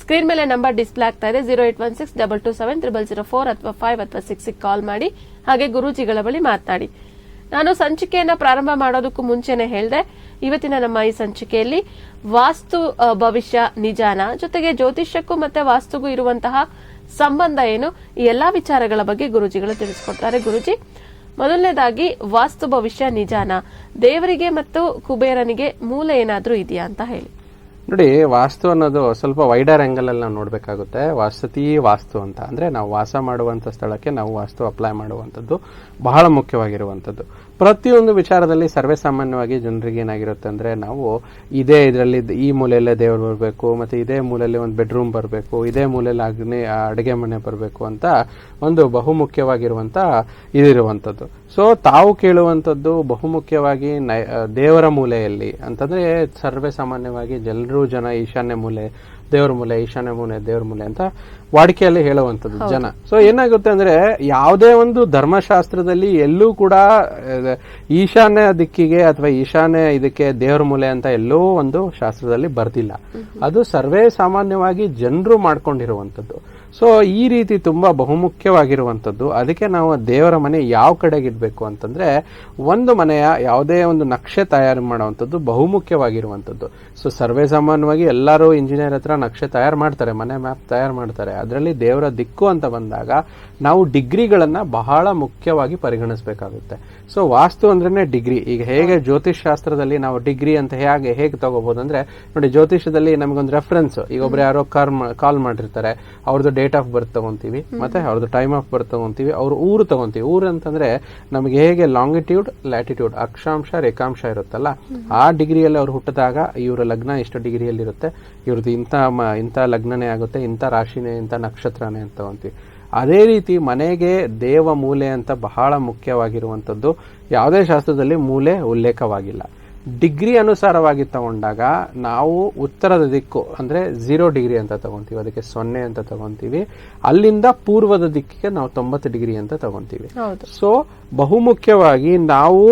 ಸ್ಕ್ರೀನ್ ಮೇಲೆ ನಂಬರ್ ಡಿಸ್ಪ್ಲೇ ಆಗ್ತಾ ಇದೆ. 08162270004 ಅಥವಾ 5 ಅಥವಾ 6 ಕಾಲ್ ಮಾಡಿ, ಹಾಗೆ ಗುರೂಜಿಗಳ ಬಳಿ ಮಾತನಾಡಿ. ನಾನು ಸಂಚಿಕೆಯನ್ನ ಪ್ರಾರಂಭ ಮಾಡೋದಕ್ಕೂ ಮುಂಚೆನೆ ಹೇಳಿದೆ, ಇವತ್ತಿನ ನಮ್ಮ ಈ ಸಂಚಿಕೆಯಲ್ಲಿ ವಾಸ್ತು ಭವಿಷ್ಯ ನಿಜಾನ, ಜೊತೆಗೆ ಜ್ಯೋತಿಷ್ಯಕ್ಕೂ ಮತ್ತೆ ವಾಸ್ತುಗೂ ಇರುವಂತಹ ಸಂಬಂಧ ಏನು, ಈ ಎಲ್ಲಾ ವಿಚಾರಗಳ ಬಗ್ಗೆ ಗುರೂಜಿಗಳು ತಿಳಿಸಿಕೊಡ್ತಾರೆ. ಗುರೂಜಿ, ಮೊದಲನೇದಾಗಿ ವಾಸ್ತು ಭವಿಷ್ಯ ನಿಜಾನ, ದೇವರಿಗೆ ಮತ್ತು ಕುಬೇರನಿಗೆ ಮೂಲ ಏನಾದ್ರೂ ಇದೆಯಾ ಅಂತ ಹೇಳಿ. ನೋಡಿ, ವಾಸ್ತು ಅನ್ನೋದು ಸ್ವಲ್ಪ ವೈಡರ್ ಆಂಗಲ್ ಅಲ್ಲಿ ನಾವು ನೋಡ್ಬೇಕಾಗುತ್ತೆ. ವಾಸ್ತುತಿ ವಾಸ್ತು ಅಂತ ಅಂದ್ರೆ ನಾವು ವಾಸ ಮಾಡುವಂತ ಸ್ಥಳಕ್ಕೆ ನಾವು ವಾಸ್ತು ಅಪ್ಲೈ ಮಾಡುವಂತದ್ದು ಬಹಳ ಮುಖ್ಯವಾಗಿರುವಂತದ್ದು. ಪ್ರತಿಯೊಂದು ವಿಚಾರದಲ್ಲಿ ಸರ್ವೇ ಸಾಮಾನ್ಯವಾಗಿ ಜನರಿಗೆ ಏನಾಗಿರುತ್ತೆ ಅಂದ್ರೆ, ನಾವು ಇದೇ ಇದರಲ್ಲಿ ಈ ಮೂಲೆಯಲ್ಲೇ ದೇವರು ಬರಬೇಕು, ಮತ್ತೆ ಇದೇ ಮೂಲೆಯಲ್ಲಿ ಒಂದು ಬೆಡ್ರೂಮ್ ಬರಬೇಕು, ಇದೇ ಮೂಲೆಯಲ್ಲಿ ಅಡುಗೆ ಮನೆ ಬರಬೇಕು ಅಂತ ಒಂದು ಬಹುಮುಖ್ಯವಾಗಿರುವಂತ ಇದಿರುವಂತದ್ದು. ಸೊ ತಾವು ಕೇಳುವಂತದ್ದು ಬಹುಮುಖ್ಯವಾಗಿ ದೇವರ ಮೂಲೆಯಲ್ಲಿ ಅಂತಂದ್ರೆ ಸರ್ವೇ ಸಾಮಾನ್ಯವಾಗಿ ಜನ ಈಶಾನ್ಯ ಮೂಲೆ ದೇವ್ರ ಮೂಲೆ, ಈಶಾನ್ಯ ಮೂಲೆ ದೇವ್ರ ಮೂಲೆ ಅಂತ ವಾಡಿಕೆಯಲ್ಲಿ ಹೇಳುವಂಥದ್ದು ಜನ. ಸೊ ಏನಾಗುತ್ತೆ ಅಂದ್ರೆ, ಯಾವುದೇ ಒಂದು ಧರ್ಮಶಾಸ್ತ್ರದಲ್ಲಿ ಎಲ್ಲೂ ಕೂಡ ಈಶಾನ್ಯ ದಿಕ್ಕಿಗೆ ಅಥವಾ ಈಶಾನ್ಯ ಇದಕ್ಕೆ ದೇವ್ರ ಮೂಲೆ ಅಂತ ಎಲ್ಲೋ ಒಂದು ಶಾಸ್ತ್ರದಲ್ಲಿ ಬರ್ದಿಲ್ಲ. ಅದು ಸರ್ವೇ ಸಾಮಾನ್ಯವಾಗಿ ಜನರು ಮಾಡ್ಕೊಂಡಿರುವಂಥದ್ದು. ಸೊ ಈ ರೀತಿ ತುಂಬಾ ಬಹುಮುಖ್ಯವಾಗಿರುವಂಥದ್ದು. ಅದಕ್ಕೆ ನಾವು ದೇವರ ಮನೆ ಯಾವ ಕಡೆಗೆ ಇಡಬೇಕು ಅಂತಂದ್ರೆ, ಒಂದು ಮನೆಯ ಯಾವುದೇ ಒಂದು ನಕ್ಷೆ ತಯಾರು ಮಾಡುವಂಥದ್ದು ಬಹುಮುಖ್ಯವಾಗಿರುವಂಥದ್ದು. ಸೊ ಸರ್ವೇ ಸಾಮಾನ್ಯವಾಗಿ ಎಲ್ಲರೂ ಇಂಜಿನಿಯರ್ ಹತ್ರ ನಕ್ಷೆ ತಯಾರು ಮಾಡ್ತಾರೆ, ಮನೆ ಮ್ಯಾಪ್ ತಯಾರು ಮಾಡ್ತಾರೆ. ಅದರಲ್ಲಿ ದೇವರ ದಿಕ್ಕು ಅಂತ ಬಂದಾಗ ನಾವು ಡಿಗ್ರಿಗಳನ್ನ ಬಹಳ ಮುಖ್ಯವಾಗಿ ಪರಿಗಣಿಸಬೇಕಾಗುತ್ತೆ. ಸೊ ವಾಸ್ತು ಅಂದ್ರೇನೆ ಡಿಗ್ರಿ. ಈಗ ಹೇಗೆ ಜ್ಯೋತಿಷ್ ಶಾಸ್ತ್ರದಲ್ಲಿ ನಾವು ಡಿಗ್ರಿ ಅಂತ ಹೇಗೆ ತಗೋಬಹುದು ಅಂದ್ರೆ, ನೋಡಿ, ಜ್ಯೋತಿಷದಲ್ಲಿ ನಮಗೊಂದು ರೆಫರೆನ್ಸ್, ಈಗ ಒಬ್ರು ಯಾರೋ ಕಾಲ್ ಮಾಡಿರ್ತಾರೆ, ಅವ್ರದ್ದು ಡೇಟ್ ಆಫ್ ಬರ್ತ್ ತಗೊಂತೀವಿ, ಮತ್ತೆ ಅವ್ರದ್ದು ಟೈಮ್ ಆಫ್ ಬರ್ತ್ ತಗೊಂತೀವಿ, ಅವ್ರ ಊರು ತಗೊಂತೀವಿ. ಊರು ಅಂತಂದ್ರೆ ನಮಗೆ ಹೇಗೆ ಲಾಂಗಿಟ್ಯೂಡ್ ಲ್ಯಾಟಿಟ್ಯೂಡ್ ಅಕ್ಷಾಂಶ ರೇಖಾಂಶ ಇರುತ್ತಲ್ಲ, ಆ ಡಿಗ್ರಿಯಲ್ಲಿ ಅವ್ರು ಹುಟ್ಟಿದಾಗ ಇವರ ಲಗ್ನ ಇಷ್ಟು ಡಿಗ್ರಿಯಲ್ಲಿ ಇರುತ್ತೆ, ಇವ್ರದ್ದು ಇಂಥ ಲಗ್ನನೇ ಆಗುತ್ತೆ, ಇಂಥ ರಾಶಿನೇ, ಇಂಥ ನಕ್ಷತ್ರನೇ ಅಂತ ತಗೊಂತೀವಿ. ಅದೇ ರೀತಿ ಮನೆಗೆ ದೇವ ಮೂಲೆ ಅಂತ ಬಹಳ ಮುಖ್ಯವಾಗಿರುವಂಥದ್ದು. ಯಾವುದೇ ಶಾಸ್ತ್ರದಲ್ಲಿ ಮೂಲೆ ಉಲ್ಲೇಖವಾಗಿಲ್ಲ. ಡಿಗ್ರಿ ಅನುಸಾರವಾಗಿ ತಗೊಂಡಾಗ ನಾವು ಉತ್ತರದ ದಿಕ್ಕು ಅಂದ್ರೆ 0 ಡಿಗ್ರಿ ಅಂತ ತಗೊಂತೀವಿ, ಅದಕ್ಕೆ 0 ಅಂತ ತಗೊಂತೀವಿ. ಅಲ್ಲಿಂದ ಪೂರ್ವದ ದಿಕ್ಕಿಗೆ ನಾವು 90 ಡಿಗ್ರಿ ಅಂತ ತಗೊಂತೀವಿ. ಸೊ ಬಹುಮುಖ್ಯವಾಗಿ ನಾವು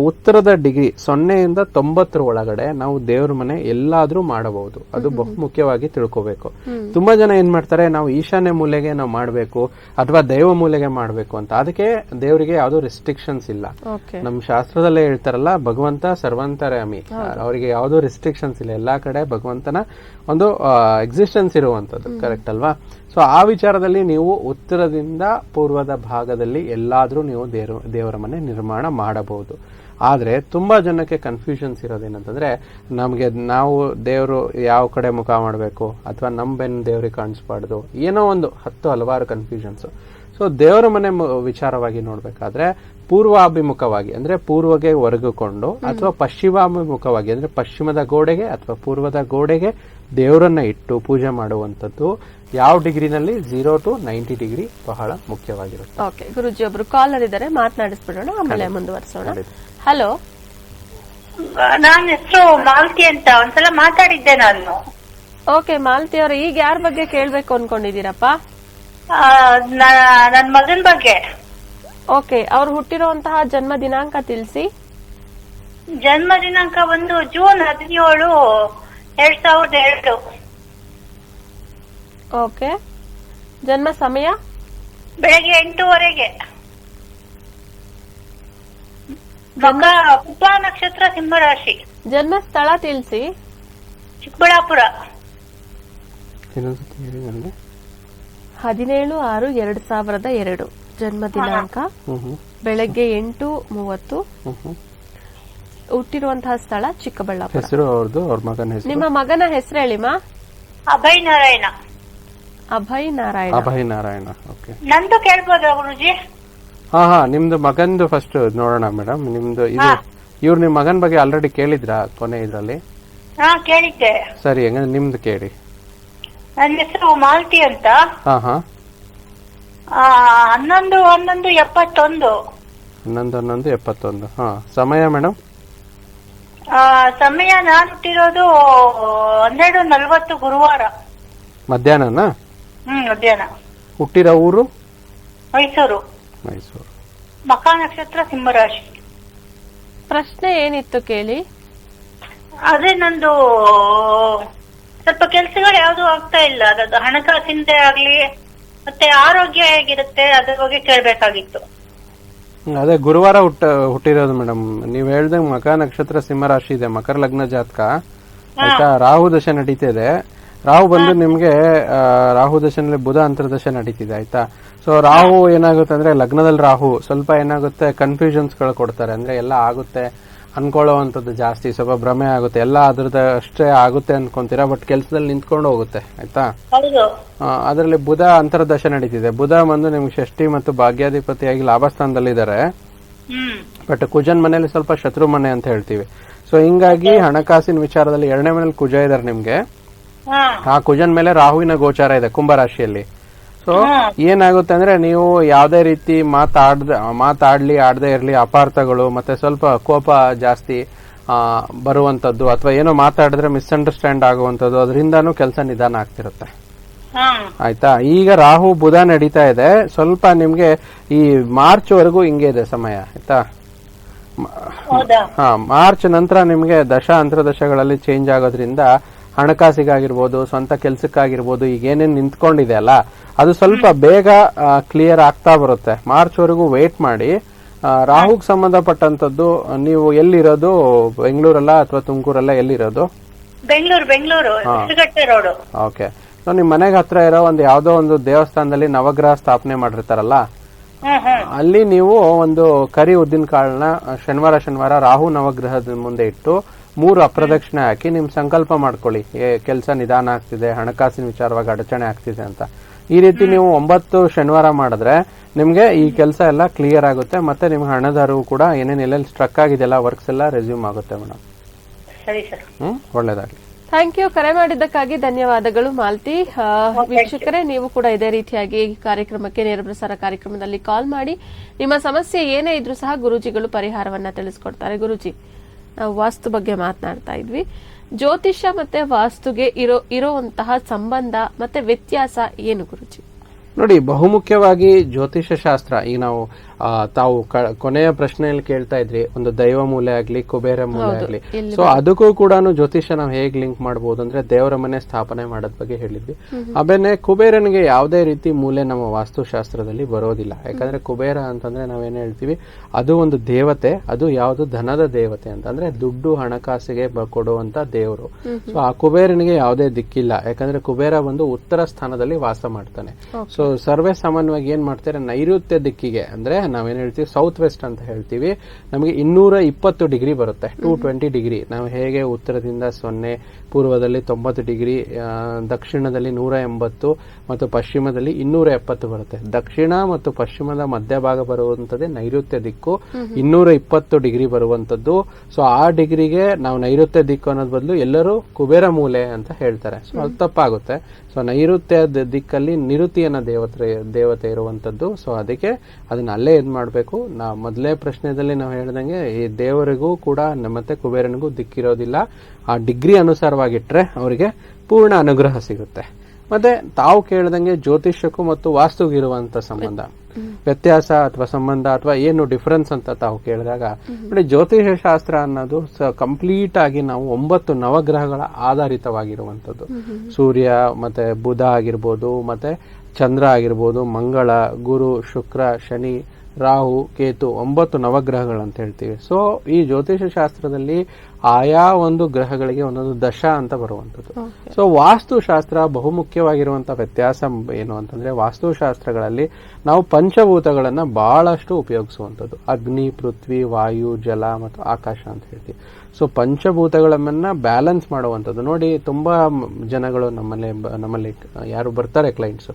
ಉತ್ತರದ ಡಿಗ್ರಿ 0ಯಿಂದ 90 ಒಳಗಡೆ ನಾವು ದೇವ್ರ ಮನೆ ಎಲ್ಲಾದ್ರೂ ಮಾಡಬಹುದು. ಅದು ಬಹುಮುಖ್ಯವಾಗಿ ತಿಳ್ಕೋಬೇಕು. ತುಂಬಾ ಜನ ಏನ್ ಮಾಡ್ತಾರೆ, ನಾವು ಈಶಾನ್ಯ ಮೂಲೆಗೆ ನಾವು ಮಾಡಬೇಕು ಅಥವಾ ದೈವ ಮೂಲೆಗೆ ಮಾಡಬೇಕು ಅಂತ. ಅದಕ್ಕೆ ದೇವರಿಗೆ ಯಾವ್ದು ರೆಸ್ಟ್ರಿಕ್ಷನ್ಸ್ ಇಲ್ಲ. ನಮ್ಮ ಶಾಸ್ತ್ರದಲ್ಲೇ ಹೇಳ್ತಾರಲ್ಲ, ಭಗವಂತ ಸರ್ವಂತರ್ಯಾಮಿ, ಅವರಿಗೆ ಯಾವ್ದು ರೆಸ್ಟ್ರಿಕ್ಷನ್ಸ್ ಇಲ್ಲ. ಎಲ್ಲಾ ಕಡೆ ಭಗವಂತನ ಒಂದು ಎಕ್ಸಿಸ್ಟೆನ್ಸ್ ಇರುವಂತದ್ದು. ಕರೆಕ್ಟ್ ಅಲ್ವಾ? ಸೊ ಆ ವಿಚಾರದಲ್ಲಿ ನೀವು ಉತ್ತರದಿಂದ ಪೂರ್ವದ ಭಾಗದಲ್ಲಿ ಎಲ್ಲಾದ್ರೂ ನೀವು ದೇವರ ಮನೆ ನಿರ್ಮಾಣ ಮಾಡಬಹುದು. ಆದ್ರೆ ತುಂಬಾ ಜನಕ್ಕೆ ಕನ್ಫ್ಯೂಷನ್ಸ್ ಇರೋದೇನಂತಂದ್ರೆ, ನಾವು ದೇವರು ಯಾವ ಕಡೆ ಮುಖ ಮಾಡಬೇಕು ಅಥವಾ ನಮ್ ಬೆನ್ನು ದೇವ್ರಿಗೆ ಕಾಣಿಸ್ಬಾರ್ದು, ಏನೋ ಒಂದು ಹಲವಾರು ಕನ್ಫ್ಯೂಷನ್ಸ್. ಸೊ ದೇವರ ಮನೆ ವಿಚಾರವಾಗಿ ನೋಡ್ಬೇಕಾದ್ರೆ ಪೂರ್ವಾಭಿಮುಖವಾಗಿ ಅಂದ್ರೆ ಪೂರ್ವಗೆ ಒರಗಿಕೊಂಡು ಅಥವಾ ಪಶ್ಚಿಮಾಭಿಮುಖವಾಗಿ ಅಂದ್ರೆ ಪಶ್ಚಿಮದ ಗೋಡೆಗೆ ಅಥವಾ ಪೂರ್ವದ ಗೋಡೆಗೆ ದೇವರನ್ನ ಇಟ್ಟು ಪೂಜೆ ಮಾಡುವಂತದ್ದು ಯಾವ ಡಿಗ್ರಿನಲ್ಲಿ 0 to 90 ಡಿಗ್ರಿ ಬಹಳ ಮುಖ್ಯವಾಗಿರುತ್ತೆ. ಓಕೆ ಗುರುಜಿ, ಒಬ್ರು ಕಾಲರ್ ಇದ್ದಾರೆ, ಮಾತನಾಡಿಸ್ಬಿಡೋಣ, ಆಮೇಲೆ ಮುಂದುವರಿಸೋಣ. ಹಲೋ, ನನ್ನ ಹೆಸರು ಮಾಲತಿ ಅಂತ. ಒಂದ್ಸಲ ಮಾತಾಡಿದ್ದೆ ನಾನು. ಓಕೆ ಮಾಲತಿ ಅವರು, ಈಗ ಯಾರ ಬಗ್ಗೆ ಕೇಳ್ಬೇಕು ಅನ್ಕೊಂಡಿದೀರಪ್ಪ? ನನ್ ಮಗನ್ ಬಗ್ಗೆ. ಓಕೆ, ಅವ್ರು ಹುಟ್ಟಿರುವಂತಹ ಜನ್ಮ ದಿನಾಂಕ ತಿಳಿಸಿ. ಜನ್ಮ ದಿನಾಂಕ ಒಂದು ಜೂನ್ 17, 2002. ಓಕೆ, ಜನ್ಮ ಸಮಯ ಬೆಳಗ್ಗೆ 8:00 ಪುಪ್ಪ ನಕ್ಷತ್ರ, ಸಿಂಹರಾಶಿ. ಜನ್ಮ ಸ್ಥಳ ತಿಳಿಸಿ. ಚಿಕ್ಕಬಳ್ಳಾಪುರ. 17/6/2002 ಜನ್ಮ ದಿನಾಂಕ. ಬೆಳಗ್ಗೆ 8:30. ಹುಟ್ಟಿರುವಂತಹ ಸ್ಥಳ ಚಿಕ್ಕಬಳ್ಳಾಪುರ. ಹೆಸರು ಅವ್ರದ್ದು, ಅವ್ರ ಮಗನ ಹೆಸರು? ನಿಮ್ಮ ಮಗನ ಹೆಸರು ಹೇಳಿಮಾ? ಅಭಯ್ ನಾರಾಯಣ. ಅಭಯ್ ನಾರಾಯಣ. ಅಭಯ್ ನಾರಾಯಣ. ಓಕೆ. ನಂದು ಕೇಳ್ಬೋದಾ ಗುರುಜಿ? ಹಾ, ನಿಮ್ದು ಮಗಂದು ಫಸ್ಟ್ ನೋಡೋಣ ಮೇಡಮ್. ನಿಮ್ದು ಇದು ಇವ್ರು ನಿಮ್ ಮಗನ ಬಗ್ಗೆ ಆಲ್ರೆಡಿ ಕೇಳಿದ್ರಾ ಕೊನೆ ಇದ್ರಲ್ಲಿ? ಹಾ, ಕೇಳಿದ್ದೆ. ಸರಿ, ಹಂಗಂದ್ರೆ ನಿಮ್ದು ಕೇಳಿ. ನನ್ನ ಹೆಸರು ಮಾಲ್ತಿ ಅಂತ. ಹಾ. 11/11/71. 11/11/71. ಹಾ, ಸಮಯ ಮೇಡಮ್? ಸಮಯ ನಾನು ಹುಟ್ಟಿರೋದು 12:40 ಗುರುವಾರ ಮಧ್ಯಾಹ್ನನಾ? ಮಧ್ಯಾಹ್ನ. ಹುಟ್ಟಿರೋ ಊರು? ಮೈಸೂರು. ಮಖ ನಕ್ಷತ್ರ ಸಿಂಹರಾಶಿ. ಪ್ರಶ್ನೆ ಏನಿತ್ತು ಕೇಳಿ? ಅದೇ ನಂದು ಸ್ವಲ್ಪ ಕೆಲ್ಸಗಳು ಯಾವ್ದು ಆಗ್ತಾ ಇಲ್ಲ. ಅದು ಹಣಕಾಸಿಂದೇ ಆಗ್ಲಿ ಮತ್ತೆ ಆರೋಗ್ಯ ಹೇಗಿರುತ್ತೆ ಅದ್ರ ಬಗ್ಗೆ ಕೇಳ್ಬೇಕಾಗಿತ್ತು. ಅದೇ ಗುರುವಾರ ಹುಟ್ಟಿರೋದು ಮೇಡಮ್. ನೀವ್ ಹೇಳ್ದಂಗ್ ಮಕ ನಕ್ಷತ್ರ ಸಿಂಹರಾಶಿ ಇದೆ, ಮಕರ ಲಗ್ನ ಜಾತಕ ಆಯ್ತಾ. ರಾಹು ದಶೆ ನಡೀತಿದೆ. ರಾಹು ಬಂದು ನಿಮ್ಗೆ ರಾಹು ದಶೆನಲ್ಲಿ ಬುಧ ಅಂತರ್ದಶೆ ನಡೀತಿದೆ ಆಯ್ತಾ. ಸೊ ರಾಹು ಏನಾಗುತ್ತೆ ಅಂದ್ರೆ ಲಗ್ನದಲ್ಲಿ ರಾಹು ಸ್ವಲ್ಪ ಏನಾಗುತ್ತೆ ಕನ್ಫ್ಯೂಷನ್ಸ್ ಗಳು ಕೊಡ್ತಾರೆ. ಅಂದ್ರೆ ಎಲ್ಲ ಆಗುತ್ತೆ ಅನ್ಕೊಳ್ಳೋವಂಥದ್ದು ಜಾಸ್ತಿ, ಸ್ವಲ್ಪ ಭ್ರಮೆ ಆಗುತ್ತೆ, ಎಲ್ಲ ಅದ್ರದ್ದು ಅಷ್ಟೇ ಆಗುತ್ತೆ ಅನ್ಕೊಂತೀರಾ, ಬಟ್ ಕೆಲಸದಲ್ಲಿ ನಿಂತ್ಕೊಂಡು ಹೋಗುತ್ತೆ ಆಯ್ತಾ. ಅದರಲ್ಲಿ ಬುಧ ಅಂತರ್ದಶೆ ನಡೀತಿದೆ. ಬುಧ ಬಂದು ನಿಮ್ಗೆ ಷಷ್ಠಿ ಮತ್ತು ಭಾಗ್ಯಾಧಿಪತಿಯಾಗಿ ಲಾಭಸ್ಥಾನದಲ್ಲಿದ್ದಾರೆ. ಬಟ್ ಕುಜನ್ ಮನೆಯಲ್ಲಿ ಸ್ವಲ್ಪ ಶತ್ರು ಮನೆ ಅಂತ ಹೇಳ್ತೀವಿ. ಸೊ ಹಿಂಗಾಗಿ ಹಣಕಾಸಿನ ವಿಚಾರದಲ್ಲಿ 2ನೇ ಮನೇಲಿ ಕುಜ ಇದಾರೆ ನಿಮ್ಗೆ. ಆ ಕುಜನ್ ಮೇಲೆ ರಾಹುವಿನ ಗೋಚಾರ ಇದೆ ಕುಂಭರಾಶಿಯಲ್ಲಿ. ಸೊ ಏನಾಗುತ್ತೆ ಅಂದ್ರೆ ನೀವು ಯಾವ್ದೇ ರೀತಿ ಮಾತಾಡ್ಲಿ ಆಡದೇ ಇರ್ಲಿ ಅಪಾರ್ಥಗಳು ಮತ್ತೆ ಸ್ವಲ್ಪ ಕೋಪ ಜಾಸ್ತಿ ಬರುವಂತದ್ದು ಅಥವಾ ಏನೋ ಮಾತಾಡಿದ್ರೆ ಮಿಸ್ಅಂಡರ್ಸ್ಟ್ಯಾಂಡ್ ಆಗುವಂತದ್ದು, ಅದರಿಂದಾನು ಕೆಲಸ ನಿಧಾನ ಆಗ್ತಿರುತ್ತೆ ಆಯ್ತಾ. ಈಗ ರಾಹು ಬುಧ ನಡೀತಾ ಇದೆ. ಸ್ವಲ್ಪ ನಿಮ್ಗೆ ಈ ಮಾರ್ಚ್ ವರೆಗೂ ಹಿಂಗೆ ಇದೆ ಸಮಯ ಆಯ್ತಾ. ಮಾರ್ಚ್ ನಂತರ ನಿಮ್ಗೆ ಅಂತರ್ದಶಗಳಲ್ಲಿ ಚೇಂಜ್ ಆಗೋದ್ರಿಂದ ಹಣಕಾಸಿಗಾಗಿರ್ಬೋದು ಸ್ವಂತ ಕೆಲ್ಸಕ್ಕಾಗಿರ್ಬೋದು ಈಗ ಏನೇನ್ ನಿಂತ್ಕೊಂಡಿದೆ ಅಲ್ಲ ಅದು ಸ್ವಲ್ಪ ಬೇಗ ಕ್ಲಿಯರ್ ಆಗ್ತಾ ಬರುತ್ತೆ. ಮಾರ್ಚ್ ವರೆಗೂ ವೇಟ್ ಮಾಡಿ. ರಾಹುಗ್ ಸಂಬಂಧಪಟ್ಟಂತದ್ದು ನೀವು ಎಲ್ಲಿರೋದು? ಬೆಂಗಳೂರಲ್ಲ ಅಥವಾ ತುಮಕೂರಲ್ಲ? ಎಲ್ಲಿರೋದು? ಬೆಂಗಳೂರು. ಓಕೆ. ಸೊ ನಿಮ್ ಮನೆಗೆ ಹತ್ರ ಇರೋ ಒಂದು ಯಾವ್ದೋ ಒಂದು ದೇವಸ್ಥಾನದಲ್ಲಿ ನವಗ್ರಹ ಸ್ಥಾಪನೆ ಮಾಡಿರ್ತಾರಲ್ಲ, ಅಲ್ಲಿ ನೀವು ಒಂದು ಕರಿ ಉದ್ದಿನ ಕಾಳನ್ನ ಶನಿವಾರ ರಾಹು ನವಗ್ರಹದ ಮುಂದೆ ಇಟ್ಟು 3 ಅಪ್ರದಕ್ಷಿಣೆ ಹಾಕಿ ನಿಮ್ ಸಂಕಲ್ಪ ಮಾಡ್ಕೊಳ್ಳಿ, ಕೆಲಸ ನಿಧಾನ ಆಗ್ತಿದೆ, ಹಣಕಾಸಿನ ವಿಚಾರವಾಗಿ ಅಡಚಣೆ ಆಗ್ತಿದೆ ಅಂತ. ಈ ರೀತಿ ನೀವು 9 ಶನಿವಾರ ಮಾಡಿದ್ರೆ ನಿಮ್ಗೆ ಈ ಕೆಲಸ ಎಲ್ಲ ಕ್ಲಿಯರ್ ಆಗುತ್ತೆ. ಮತ್ತೆ ನಿಮ್ಗೆ ಹಣದ ಅರಿವು ಕೂಡ ಏನೇನು ಎಲ್ಲೆಲ್ಲಿ ಸ್ಟ್ರಕ್ ಆಗಿದೆಲ್ಲ ವರ್ಕ್ಸ್ ಎಲ್ಲ ರೆಸ್ಯೂಮ್ ಆಗುತ್ತೆ ಮೇಡಮ್. ಒಳ್ಳೇದಾಗ್ಲಿ. Thank you. ಕರೆ ಮಾಡಿದ್ದಕ್ಕಾಗಿ ಧನ್ಯವಾದಗಳು ಮಾಲ್ತಿ. ವೀಕ್ಷಕರೇ, ನೀವು ಕೂಡ ಇದೇ ರೀತಿಯಾಗಿ ಕಾರ್ಯಕ್ರಮಕ್ಕೆ ನೇರ ಪ್ರಸಾರ ಕಾರ್ಯಕ್ರಮದಲ್ಲಿ ಕಾಲ್ ಮಾಡಿ ನಿಮ್ಮ ಸಮಸ್ಯೆ ಏನೇ ಇದ್ರೂ ಸಹ ಗುರೂಜಿಗಳು ಪರಿಹಾರವನ್ನ ತಿಳಿಸ್ಕೊಡ್ತಾರೆ. ಗುರೂಜಿ, ನಾವು ವಾಸ್ತು ಬಗ್ಗೆ ಮಾತನಾಡ್ತಾ ಇದ್ವಿ. ಜ್ಯೋತಿಷ್ಯ ಮತ್ತೆ ವಾಸ್ತುಗೆ ಇರುವಂತಹ ಸಂಬಂಧ ಮತ್ತೆ ವ್ಯತ್ಯಾಸ ಏನು ಗುರುಜಿ? ನೋಡಿ, ಬಹುಮುಖ್ಯವಾಗಿ ಜ್ಯೋತಿಷ್ಯ ಶಾಸ್ತ್ರ ಈಗ ನಾವು ತಾವು ಕೊನೆಯ ಪ್ರಶ್ನೆಯಲ್ಲಿ ಕೇಳ್ತಾ ಇದ್ರಿ, ಒಂದು ದೈವ ಮೂಲೆ ಆಗ್ಲಿ ಕುಬೇರ ಮೂಲೆ ಆಗ್ಲಿ, ಸೊ ಅದಕ್ಕೂ ಕೂಡ ಜ್ಯೋತಿಷ್ಯ ನಾವು ಹೇಗ್ ಲಿಂಕ್ ಮಾಡಬಹುದು ಅಂದ್ರೆ ದೇವರ ಮನೆ ಸ್ಥಾಪನೆ ಮಾಡೋದ್ ಬಗ್ಗೆ ಹೇಳಿದ್ವಿ. ಆಮೇಲೆ ಕುಬೇರನಿಗೆ ಯಾವುದೇ ರೀತಿ ಮೂಲೆ ನಮ್ಮ ವಾಸ್ತುಶಾಸ್ತ್ರದಲ್ಲಿ ಬರೋದಿಲ್ಲ. ಯಾಕಂದ್ರೆ ಕುಬೇರ ಅಂತಂದ್ರೆ ನಾವೇನ್ ಹೇಳ್ತೀವಿ, ಅದು ಒಂದು ದೇವತೆ, ಅದು ಯಾವುದು ಧನದ ದೇವತೆ ಅಂತಂದ್ರೆ ದುಡ್ಡು ಹಣಕಾಸಿಗೆ ಕೊಡುವಂತ ದೇವರು. ಸೊ ಆ ಕುಬೇರನಿಗೆ ಯಾವುದೇ ದಿಕ್ಕಿಲ್ಲ. ಯಾಕಂದ್ರೆ ಕುಬೇರ ಒಂದು ಉತ್ತರ ಸ್ಥಾನದಲ್ಲಿ ವಾಸ ಮಾಡ್ತಾನೆ. ಸೊ ಸರ್ವೇ ಸಾಮಾನ್ಯವಾಗಿ ಏನ್ ಮಾಡ್ತಾರೆ, ನೈಋತ್ಯ ದಿಕ್ಕಿಗೆ ಅಂದ್ರೆ ನಾವೇನ್ ಹೇಳ್ತೀವಿ ಸೌತ್ ವೆಸ್ಟ್ ಅಂತ ಹೇಳ್ತೀವಿ, ನಮಗೆ 220 ಡಿಗ್ರಿ ಬರುತ್ತೆ, 220 ಡಿಗ್ರಿ. ನಾವು ಹೇಗೆ ಉತ್ತರದಿಂದ 0, ಪೂರ್ವದಲ್ಲಿ 90 ಡಿಗ್ರಿ, ದಕ್ಷಿಣದಲ್ಲಿ 180 ಮತ್ತು ಪಶ್ಚಿಮದಲ್ಲಿ 270 ಬರುತ್ತೆ. ದಕ್ಷಿಣ ಮತ್ತು ಪಶ್ಚಿಮದ ಮಧ್ಯಭಾಗ ಬರುವಂತದ್ದೇ ನೈಋತ್ಯ ದಿಕ್ಕು, 220 ಡಿಗ್ರಿ ಬರುವಂತದ್ದು. ಸೊ ಆ ಡಿಗ್ರಿಗೆ ನಾವು ನೈಋತ್ಯ ದಿಕ್ಕು ಅನ್ನೋದ್ ಬದಲು ಎಲ್ಲರೂ ಕುಬೇರ ಮೂಲೆ ಅಂತ ಹೇಳ್ತಾರೆ. ಸೊ ಅದು ತಪ್ಪಾಗುತ್ತೆ. ಸೊ ನೈಋತ್ಯ ದಿಕ್ಕಲ್ಲಿ ನಿರುತಿ ಅನ್ನೋ ದೇವತೆ ಇರುವಂತದ್ದು. ಸೊ ಅದಕ್ಕೆ ಅದನ್ನ ಅಲ್ಲೇ ಇದ್ ಮಾಡ್ಬೇಕು. ನಾವು ಮೊದಲೇ ಪ್ರಶ್ನೆದಲ್ಲಿ ನಾವು ಹೇಳ್ದಂಗೆ ಈ ದೇವರಿಗೂ ಕೂಡ ಮತ್ತೆ ಕುಬೇರನಿಗೂ ದಿಕ್ಕಿರೋದಿಲ್ಲ. ಆ ಡಿಗ್ರಿ ಅನುಸಾರವಾಗಿಟ್ರೆ ಅವರಿಗೆ ಪೂರ್ಣ ಅನುಗ್ರಹ ಸಿಗುತ್ತೆ. ಮತ್ತೆ ತಾವು ಕೇಳ್ದಂಗೆ ಜ್ಯೋತಿಷ್ಯಕ್ಕೂ ಮತ್ತು ವಾಸ್ತುಗಿರುವಂತ ಸಂಬಂಧ, ವ್ಯತ್ಯಾಸ ಅಥವಾ ಸಂಬಂಧ ಅಥವಾ ಏನು ಡಿಫರೆನ್ಸ್ ಅಂತ ತಾವು ಕೇಳಿದಾಗ ನೋಡಿ, ಜ್ಯೋತಿಷ್ಯ ಶಾಸ್ತ್ರ ಅನ್ನೋದು ಕಂಪ್ಲೀಟ್ ಆಗಿ ನಾವು 9 ನವಗ್ರಹಗಳ ಆಧಾರಿತವಾಗಿರುವಂತದ್ದು. ಸೂರ್ಯ ಮತ್ತೆ ಬುಧ ಆಗಿರ್ಬೋದು, ಮತ್ತೆ ಚಂದ್ರ ಆಗಿರ್ಬೋದು, ಮಂಗಳ, ಗುರು, ಶುಕ್ರ, ಶನಿ, ರಾಹು, ಕೇತು, 9 ನವಗ್ರಹಗಳಂತ ಹೇಳ್ತೀವಿ. ಸೊ ಈ ಜ್ಯೋತಿಷ್ಯ ಶಾಸ್ತ್ರದಲ್ಲಿ ಆಯಾ ಒಂದು ಗ್ರಹಗಳಿಗೆ ಒಂದೊಂದು ದಶ ಅಂತ ಬರುವಂತದ್ದು. ಸೊ ವಾಸ್ತುಶಾಸ್ತ್ರ ಬಹುಮುಖ್ಯವಾಗಿರುವಂತಹ ವ್ಯತ್ಯಾಸ ಏನು ಅಂತಂದ್ರೆ, ವಾಸ್ತುಶಾಸ್ತ್ರಗಳಲ್ಲಿ ನಾವು ಪಂಚಭೂತಗಳನ್ನ ಬಹಳಷ್ಟು ಉಪಯೋಗಿಸುವಂತದ್ದು. ಅಗ್ನಿ, ಪೃಥ್ವಿ, ವಾಯು, ಜಲ ಮತ್ತು ಆಕಾಶ ಅಂತ ಹೇಳ್ತೀವಿ. ಸೊ ಪಂಚಭೂತಗಳನ್ನ ಬ್ಯಾಲೆನ್ಸ್ ಮಾಡುವಂತದ್ದು. ನೋಡಿ, ತುಂಬಾ ಜನಗಳು ನಮ್ಮಲ್ಲಿ ಯಾರು ಬರ್ತಾರೆ ಕ್ಲೈಂಟ್ಸ್,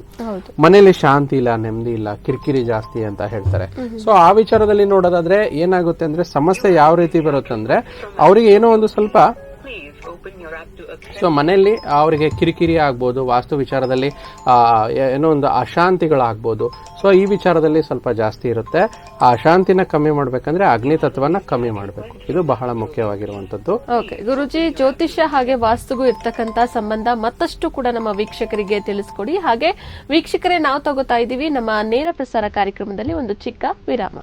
ಮನೇಲಿ ಶಾಂತಿ ಇಲ್ಲ, ನೆಮ್ಮದಿ ಇಲ್ಲ, ಕಿರಿಕಿರಿ ಜಾಸ್ತಿ ಅಂತ ಹೇಳ್ತಾರೆ. ಸೊ ಆ ವಿಚಾರದಲ್ಲಿ ನೋಡೋದಾದ್ರೆ ಏನಾಗುತ್ತೆ ಅಂದ್ರೆ, ಸಮಸ್ಯೆ ಯಾವ ರೀತಿ ಬರುತ್ತೆ ಅಂದ್ರೆ, ಅವರಿಗೆ ಏನೋ ಒಂದು ಸ್ವಲ್ಪ ಸೊ ಮನೆಯಲ್ಲಿ ಅವರಿಗೆ ಕಿರಿಕಿರಿ ಆಗ್ಬೋದು, ವಾಸ್ತು ವಿಚಾರದಲ್ಲಿ ಏನೋ ಒಂದು ಅಶಾಂತಿಗಳಾಗ್ಬೋದು. ಸೊ ಈ ವಿಚಾರದಲ್ಲಿ ಸ್ವಲ್ಪ ಜಾಸ್ತಿ ಇರುತ್ತೆ. ಆ ಅಶಾಂತಿನ ಕಮ್ಮಿ ಮಾಡ್ಬೇಕಂದ್ರೆ ಅಗ್ನಿ ತತ್ವನ ಕಮ್ಮಿ ಮಾಡಬೇಕು. ಇದು ಬಹಳ ಮುಖ್ಯವಾಗಿರುವಂತದ್ದು. ಓಕೆ ಗುರುಜಿ, ಜ್ಯೋತಿಷ್ಯ ಹಾಗೆ ವಾಸ್ತುಗೂ ಇರ್ತಕ್ಕಂತ ಸಂಬಂಧ ಮತ್ತಷ್ಟು ಕೂಡ ನಮ್ಮ ವೀಕ್ಷಕರಿಗೆ ತಿಳಿಸ್ಕೊಡಿ. ಹಾಗೆ ವೀಕ್ಷಕರೇ, ನಾವು ತಗೋತಾ ಇದೀವಿ ನಮ್ಮ ನೇರ ಪ್ರಸಾರ ಕಾರ್ಯಕ್ರಮದಲ್ಲಿ ಒಂದು ಚಿಕ್ಕ ವಿರಾಮ.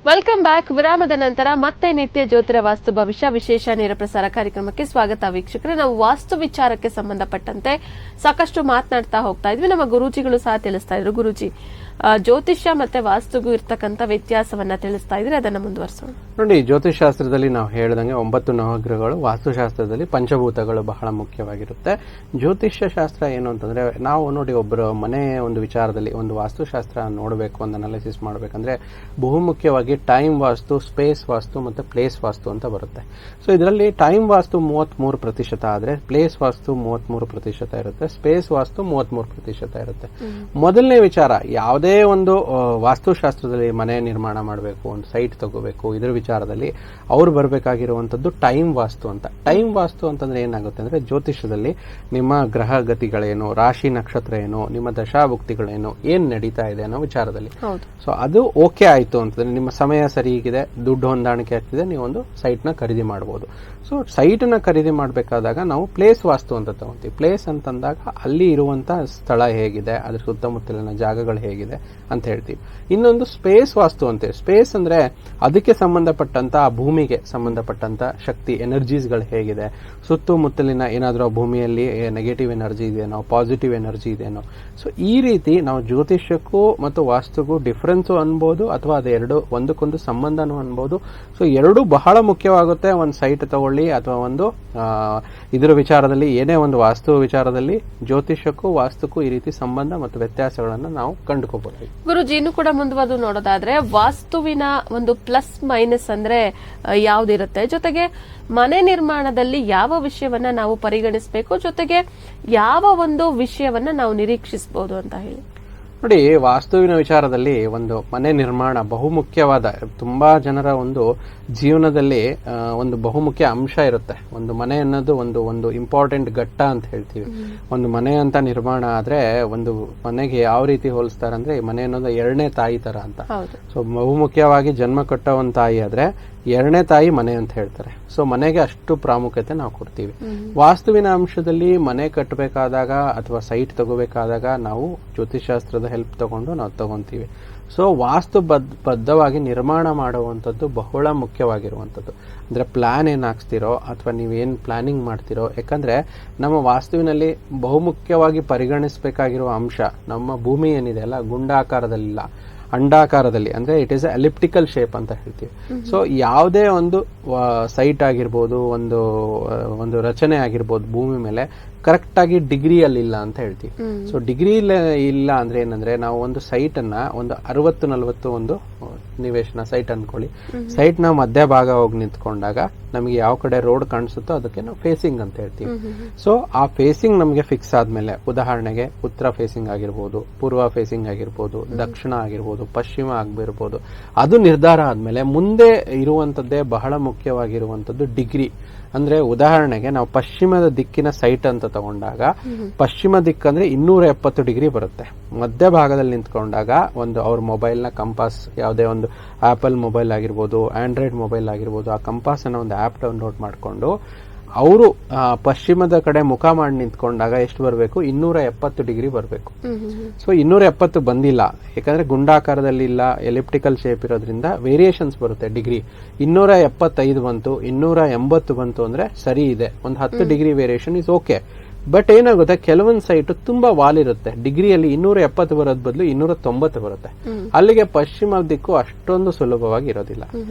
Welcome back. ವಿರಾಮದ ನಂತರ ಮತ್ತೆ ನಿತ್ಯ ಜ್ಯೋತಿರ ವಾಸ್ತು ಭವಿಷ್ಯ ವಿಶೇಷ ನೇರ ಪ್ರಸಾರ ಕಾರ್ಯಕ್ರಮಕ್ಕೆ ಸ್ವಾಗತ ವೀಕ್ಷಕರೇ. ನಾವು ವಾಸ್ತು ವಿಚಾರಕ್ಕೆ ಸಂಬಂಧಪಟ್ಟಂತೆ ಸಾಕಷ್ಟು ಮಾತನಾಡ್ತಾ ಹೋಗ್ತಾ ಇದ್ವಿ. ನಮ್ಮ ಗುರೂಜಿಗಳು ಸಹ ತಿಳಿಸ್ತಾ ಇದ್ರು. ಗುರೂಜಿ, ಜ್ಯೋತಿಷ್ಯ ಮತ್ತೆ ವಾಸ್ತುಗೂ ಇರ್ತಕ್ಕಂಥ ವ್ಯತ್ಯಾಸವನ್ನ ತಿಳಿಸ್ತಾ ಇದ್ರೆ ಅದನ್ನ ಮುಂದುವರಿಸೋಣ. ನೋಡಿ, ಜ್ಯೋತಿಷಾಸ್ತ್ರದಲ್ಲಿ ನಾವು ಹೇಳಿದಂಗೆ 9 ನವಗ್ರಹಗಳು, ವಾಸ್ತುಶಾಸ್ತ್ರದಲ್ಲಿ ಪಂಚಭೂತಗಳು ಬಹಳ ಮುಖ್ಯವಾಗಿರುತ್ತೆ. ಜ್ಯೋತಿಷ್ಯ ಶಾಸ್ತ್ರ ಏನು ಅಂತಂದ್ರೆ, ನಾವು ನೋಡಿ ಒಬ್ಬರು ಮನೆ ಒಂದು ವಿಚಾರದಲ್ಲಿ ಒಂದು ವಾಸ್ತುಶಾಸ್ತ್ರ ನೋಡಬೇಕು, ಒಂದು ಅನಾಲಿಸಿಸ್ ಮಾಡಬೇಕಂದ್ರೆ ಬಹುಮುಖ್ಯವಾಗಿ ಟೈಮ್ ವಾಸ್ತು, ಸ್ಪೇಸ್ ವಾಸ್ತು ಮತ್ತೆ ಪ್ಲೇಸ್ ವಾಸ್ತು ಅಂತ ಬರುತ್ತೆ. ಸೊ ಇದರಲ್ಲಿ ಟೈಮ್ ವಾಸ್ತು 33% ಆದ್ರೆ ಪ್ಲೇಸ್ ವಾಸ್ತು 33% ಇರುತ್ತೆ, ಸ್ಪೇಸ್ ವಾಸ್ತು 33% ಇರುತ್ತೆ. ಮೊದಲನೇ ವಿಚಾರ, ಯಾವುದೇ ಒಂದು ವಾಸ್ತುಶಾಸ್ತ್ರದಲ್ಲಿ ಮನೆ ನಿರ್ಮಾಣ ಮಾಡಬೇಕು, ಒಂದು ಸೈಟ್ ತಗೋಬೇಕು, ಇದ್ರ ವಿಚಾರದಲ್ಲಿ ಅವ್ರು ಬರಬೇಕಾಗಿರುವಂತದ್ದು ಟೈಮ್ ವಾಸ್ತು ಅಂತ. ಟೈಮ್ ವಾಸ್ತು ಅಂತಂದ್ರೆ ಏನಾಗುತ್ತೆ ಅಂದ್ರೆ, ಜ್ಯೋತಿಷದಲ್ಲಿ ನಿಮ್ಮ ಗ್ರಹ ಗತಿಗಳೇನು, ರಾಶಿ ನಕ್ಷತ್ರ ಏನು, ನಿಮ್ಮ ದಶಾಭುಕ್ತಿಗಳೇನು, ಏನ್ ನಡೀತಾ ಇದೆ ಅನ್ನೋ ವಿಚಾರದಲ್ಲಿ. ಸೊ ಅದು ಓಕೆ ಆಯ್ತು ಅಂತಂದ್ರೆ, ನಿಮ್ಮ ಸಮಯ ಸರಿ ಇದೆ, ದುಡ್ಡು ಹೊಂದಾಣಿಕೆ ಆಗ್ತಿದೆ, ನೀವೊಂದು ಸೈಟ್ ನ ಖರೀದಿ ಮಾಡಬಹುದು. ಸೊ ಸೈಟ್ ನ ಖರೀದಿ ಮಾಡಬೇಕಾದಾಗ ನಾವು ಪ್ಲೇಸ್ ವಾಸ್ತು ಅಂತ ತಗೊಂತೀವಿ. ಪ್ಲೇಸ್ ಅಂತಂದಾಗ ಅಲ್ಲಿ ಇರುವಂತ ಸ್ಥಳ ಹೇಗಿದೆ, ಅದ್ರ ಸುತ್ತಮುತ್ತಲಿನ ಜಾಗಗಳು ಹೇಗಿದೆ ಅಂತ ಹೇಳ್ತೀವಿ. ಇನ್ನೊಂದು ಸ್ಪೇಸ್ ವಾಸ್ತು ಅಂತೀವಿ. ಸ್ಪೇಸ್ ಅಂದ್ರೆ ಅದಕ್ಕೆ ಸಂಬಂಧಪಟ್ಟಂತ ಆ ಭೂಮಿಗೆ ಸಂಬಂಧಪಟ್ಟಂತ ಶಕ್ತಿ, ಎನರ್ಜೀಸ್ಗಳು ಹೇಗಿದೆ, ಸುತ್ತಮುತ್ತಲಿನ ಏನಾದ್ರೂ ಆ ಭೂಮಿಯಲ್ಲಿ ನೆಗೆಟಿವ್ ಎನರ್ಜಿ ಇದೆಯೇನೋ, ಪಾಸಿಟಿವ್ ಎನರ್ಜಿ ಇದೆಯೇನೋ. ಸೊ ಈ ರೀತಿ ನಾವು ಜ್ಯೋತಿಷ್ಯಕ್ಕೂ ಮತ್ತು ವಾಸ್ತುಗೂ ಡಿಫರೆನ್ಸ್ ಅನ್ಬೋದು, ಅಥವಾ ಅದೆರಡು ಒಂದಕ್ಕೊಂದು ಸಂಬಂಧನೂ ಅನ್ಬೋದು. ಸೊ ಎರಡೂ ಬಹಳ ಮುಖ್ಯವಾಗುತ್ತೆ. ಒಂದು ಸೈಟ್ ತಗೊಳ್ಳಿ ಅಥವಾ ಒಂದು ಇದರ ವಿಚಾರದಲ್ಲಿ, ಏನೇ ಒಂದು ವಾಸ್ತು ವಿಚಾರದಲ್ಲಿ ಜ್ಯೋತಿಷಕ್ಕೂ ವಾಸ್ತುಕ್ಕೂ ಈ ರೀತಿ ಸಂಬಂಧ ಮತ್ತು ವ್ಯತ್ಯಾಸಗಳನ್ನು ನಾವು ಕಂಡುಕೋಬಹುದು. ಗುರುಜಿ, ಇನ್ನು ಕೂಡ ಮುಂದುವರೆದು ನೋಡೋದಾದ್ರೆ, ವಾಸ್ತುವಿನ ಒಂದು ಪ್ಲಸ್ ಮೈನಸ್ ಅಂದ್ರೆ ಯಾವ್ದಿರುತ್ತೆ, ಜೊತೆಗೆ ಮನೆ ನಿರ್ಮಾಣದಲ್ಲಿ ಯಾವ ವಿಷಯವನ್ನ ನಾವು ಪರಿಗಣಿಸಬೇಕು, ಜೊತೆಗೆ ಯಾವ ಒಂದು ವಿಷಯವನ್ನ ನಾವು ನಿರೀಕ್ಷಿಸಬಹುದು ಅಂತ ಹೇಳಿ. ನೋಡಿ, ವಾಸ್ತುವಿನ ವಿಚಾರದಲ್ಲಿ ಒಂದು ಮನೆ ನಿರ್ಮಾಣ ಬಹುಮುಖ್ಯವಾದ, ತುಂಬಾ ಜನರ ಒಂದು ಜೀವನದಲ್ಲಿ ಒಂದು ಬಹುಮುಖ್ಯ ಅಂಶ ಇರುತ್ತೆ. ಒಂದು ಮನೆ ಅನ್ನೋದು ಒಂದು ಇಂಪಾರ್ಟೆಂಟ್ ಘಟ್ಟ ಅಂತ ಹೇಳ್ತೀವಿ. ಒಂದು ಮನೆ ಅಂತ ನಿರ್ಮಾಣ ಆದ್ರೆ, ಒಂದು ಮನೆಗೆ ಯಾವ ರೀತಿ ಹೋಲಿಸ್ತಾರೆ ಅಂದ್ರೆ, ಮನೆ ಅನ್ನೋದು ಎರಡನೇ ತಾಯಿ ತರ ಅಂತ. ಸೊ ಬಹುಮುಖ್ಯವಾಗಿ ಜನ್ಮ ಕೊಟ್ಟ ಒಂದು ತಾಯಿ ಆದ್ರೆ ಎರಡನೇ ತಾಯಿ ಮನೆ ಅಂತ ಹೇಳ್ತಾರೆ. ಸೊ ಮನೆಗೆ ಅಷ್ಟು ಪ್ರಾಮುಖ್ಯತೆ ನಾವು ಕೊಡ್ತೀವಿ. ವಾಸ್ತುವಿನ ಅಂಶದಲ್ಲಿ ಮನೆ ಕಟ್ಟಬೇಕಾದಾಗ ಅಥವಾ ಸೈಟ್ ತಗೋಬೇಕಾದಾಗ ನಾವು ಜ್ಯೋತಿಷಾಸ್ತ್ರದ ಹೆಲ್ಪ್ ತಗೊಂಡು ನಾವು ತಗೊಂತೀವಿ. ಸೊ ವಾಸ್ತು ಬದ್ಧವಾಗಿ ನಿರ್ಮಾಣ ಮಾಡುವಂಥದ್ದು ಬಹಳ ಮುಖ್ಯವಾಗಿರುವಂಥದ್ದು. ಅಂದ್ರೆ ಪ್ಲಾನ್ ಏನ್ ಹಾಕ್ಸ್ತಿರೋ ಅಥವಾ ನೀವೇನ್ ಪ್ಲಾನಿಂಗ್ ಮಾಡ್ತಿರೋ, ಯಾಕಂದ್ರೆ ನಮ್ಮ ವಾಸ್ತುವಿನಲ್ಲಿ ಬಹುಮುಖ್ಯವಾಗಿ ಪರಿಗಣಿಸಬೇಕಾಗಿರುವ ಅಂಶ, ನಮ್ಮ ಭೂಮಿ ಏನಿದೆ ಅಲ್ಲ, ಗುಂಡಾಕಾರದಲ್ಲಿಲ್ಲ, ಅಂಡಾಕಾರದಲ್ಲಿ, ಅಂದ್ರೆ ಇಟ್ ಈಸ್ ಎಲಿಪ್ಟಿಕಲ್ ಶೇಪ್ ಅಂತ ಹೇಳ್ತೀವಿ. ಸೊ ಯಾವುದೇ ಒಂದು ಸೈಟ್ ಆಗಿರ್ಬೋದು, ಒಂದು ರಚನೆ ಆಗಿರ್ಬೋದು ಭೂಮಿ ಮೇಲೆ ಕರೆಕ್ಟ್ ಆಗಿ ಡಿಗ್ರಿಯಲ್ಲಿ ಇಲ್ಲ ಅಂತ ಹೇಳ್ತೀವಿ. ಸೊ ಡಿಗ್ರಿ ಇಲ್ಲ ಅಂದ್ರೆ ಏನಂದ್ರೆ, ನಾವು ಒಂದು ಸೈಟ್ ಅನ್ನ ಒಂದು 60-40 ಒಂದು ನಿವೇಶನ ಸೈಟ್ ಅನ್ಕೊಳ್ಳಿ. ಸೈಟ್ ನ ಮಧ್ಯ ಭಾಗ ಹೋಗಿ ನಿಂತ್ಕೊಂಡಾಗ ನಮಗೆ ಯಾವ ಕಡೆ ರೋಡ್ ಕಾಣಿಸುತ್ತೋ ಅದಕ್ಕೆ ನಾವು ಫೇಸಿಂಗ್ ಅಂತ ಹೇಳ್ತೀವಿ. ಸೊ ಆ ಫೇಸಿಂಗ್ ನಮಗೆ ಫಿಕ್ಸ್ ಆದ್ಮೇಲೆ, ಉದಾಹರಣೆಗೆ ಉತ್ತರ ಫೇಸಿಂಗ್ ಆಗಿರ್ಬೋದು, ಪೂರ್ವ ಫೇಸಿಂಗ್ ಆಗಿರ್ಬೋದು, ದಕ್ಷಿಣ ಆಗಿರ್ಬೋದು, ಪಶ್ಚಿಮ ಆಗಿರ್ಬೋದು, ಅದು ನಿರ್ಧಾರ ಆದ್ಮೇಲೆ ಮುಂದೆ ಇರುವಂತದ್ದೇ ಬಹಳ ಮುಖ್ಯವಾಗಿರುವಂತದ್ದು ಡಿಗ್ರಿ. ಅಂದ್ರೆ ಉದಾಹರಣೆಗೆ ನಾವು ಪಶ್ಚಿಮದ ದಿಕ್ಕಿನ ಸೈಟ್ ಅಂತ ತಗೊಂಡಾಗ, ಪಶ್ಚಿಮ ದಿಕ್ಕಂದ್ರೆ 270 ಡಿಗ್ರಿ ಬರುತ್ತೆ. ಮಧ್ಯ ಭಾಗದಲ್ಲಿ ನಿಂತ್ಕೊಂಡಾಗ ಒಂದು ಅವ್ರ ಮೊಬೈಲ್ ನ ಕಂಪಾಸ್, ಯಾವುದೇ ಒಂದು ಆಪಲ್ ಮೊಬೈಲ್ ಆಗಿರ್ಬೋದು, ಆಂಡ್ರಾಯ್ಡ್ ಮೊಬೈಲ್ ಆಗಿರ್ಬೋದು, ಆ ಕಂಪಾಸ್ ಅನ್ನ ಒಂದು ಆಪ್ ಡೌನ್ಲೋಡ್ ಮಾಡ್ಕೊಂಡು ಅವರು ಪಶ್ಚಿಮದ ಕಡೆ ಮುಖ ಮಾಡಿ ನಿಂತ್ಕೊಂಡಾಗ ಎಷ್ಟು ಬರಬೇಕು, 270 ಡಿಗ್ರಿ ಬರಬೇಕು. ಸೊ 270 ಬಂದಿಲ್ಲ, ಯಾಕಂದ್ರೆ ಗುಂಡಾಕಾರದಲ್ಲಿ ಇಲ್ಲ, ಎಲಿಪ್ಟಿಕಲ್ ಶೇಪ್ ಇರೋದ್ರಿಂದ ವೇರಿಯೇಷನ್ಸ್ ಬರುತ್ತೆ ಡಿಗ್ರಿ. 275 ಬಂತು, 280 ಬಂತು ಅಂದ್ರೆ ಸರಿ ಇದೆ, ಒಂದು 10 degree variation is okay. But ಏನಾಗುತ್ತೆ, ಕೆಲವೊಂದು ಸೈಟ್ ತುಂಬಾ ವಾಲ್ ಇರುತ್ತೆ, ಡಿಗ್ರಿಯಲ್ಲಿ 270 ಬರೋದ್ ಬದಲು 290 ಬರುತ್ತೆ. ಅಲ್ಲಿಗೆ ಪಶ್ಚಿಮ ದಿಕ್ಕು ಅಷ್ಟೊಂದು ಸುಲಭವಾಗಿ ಇರೋದಿಲ್ಲ.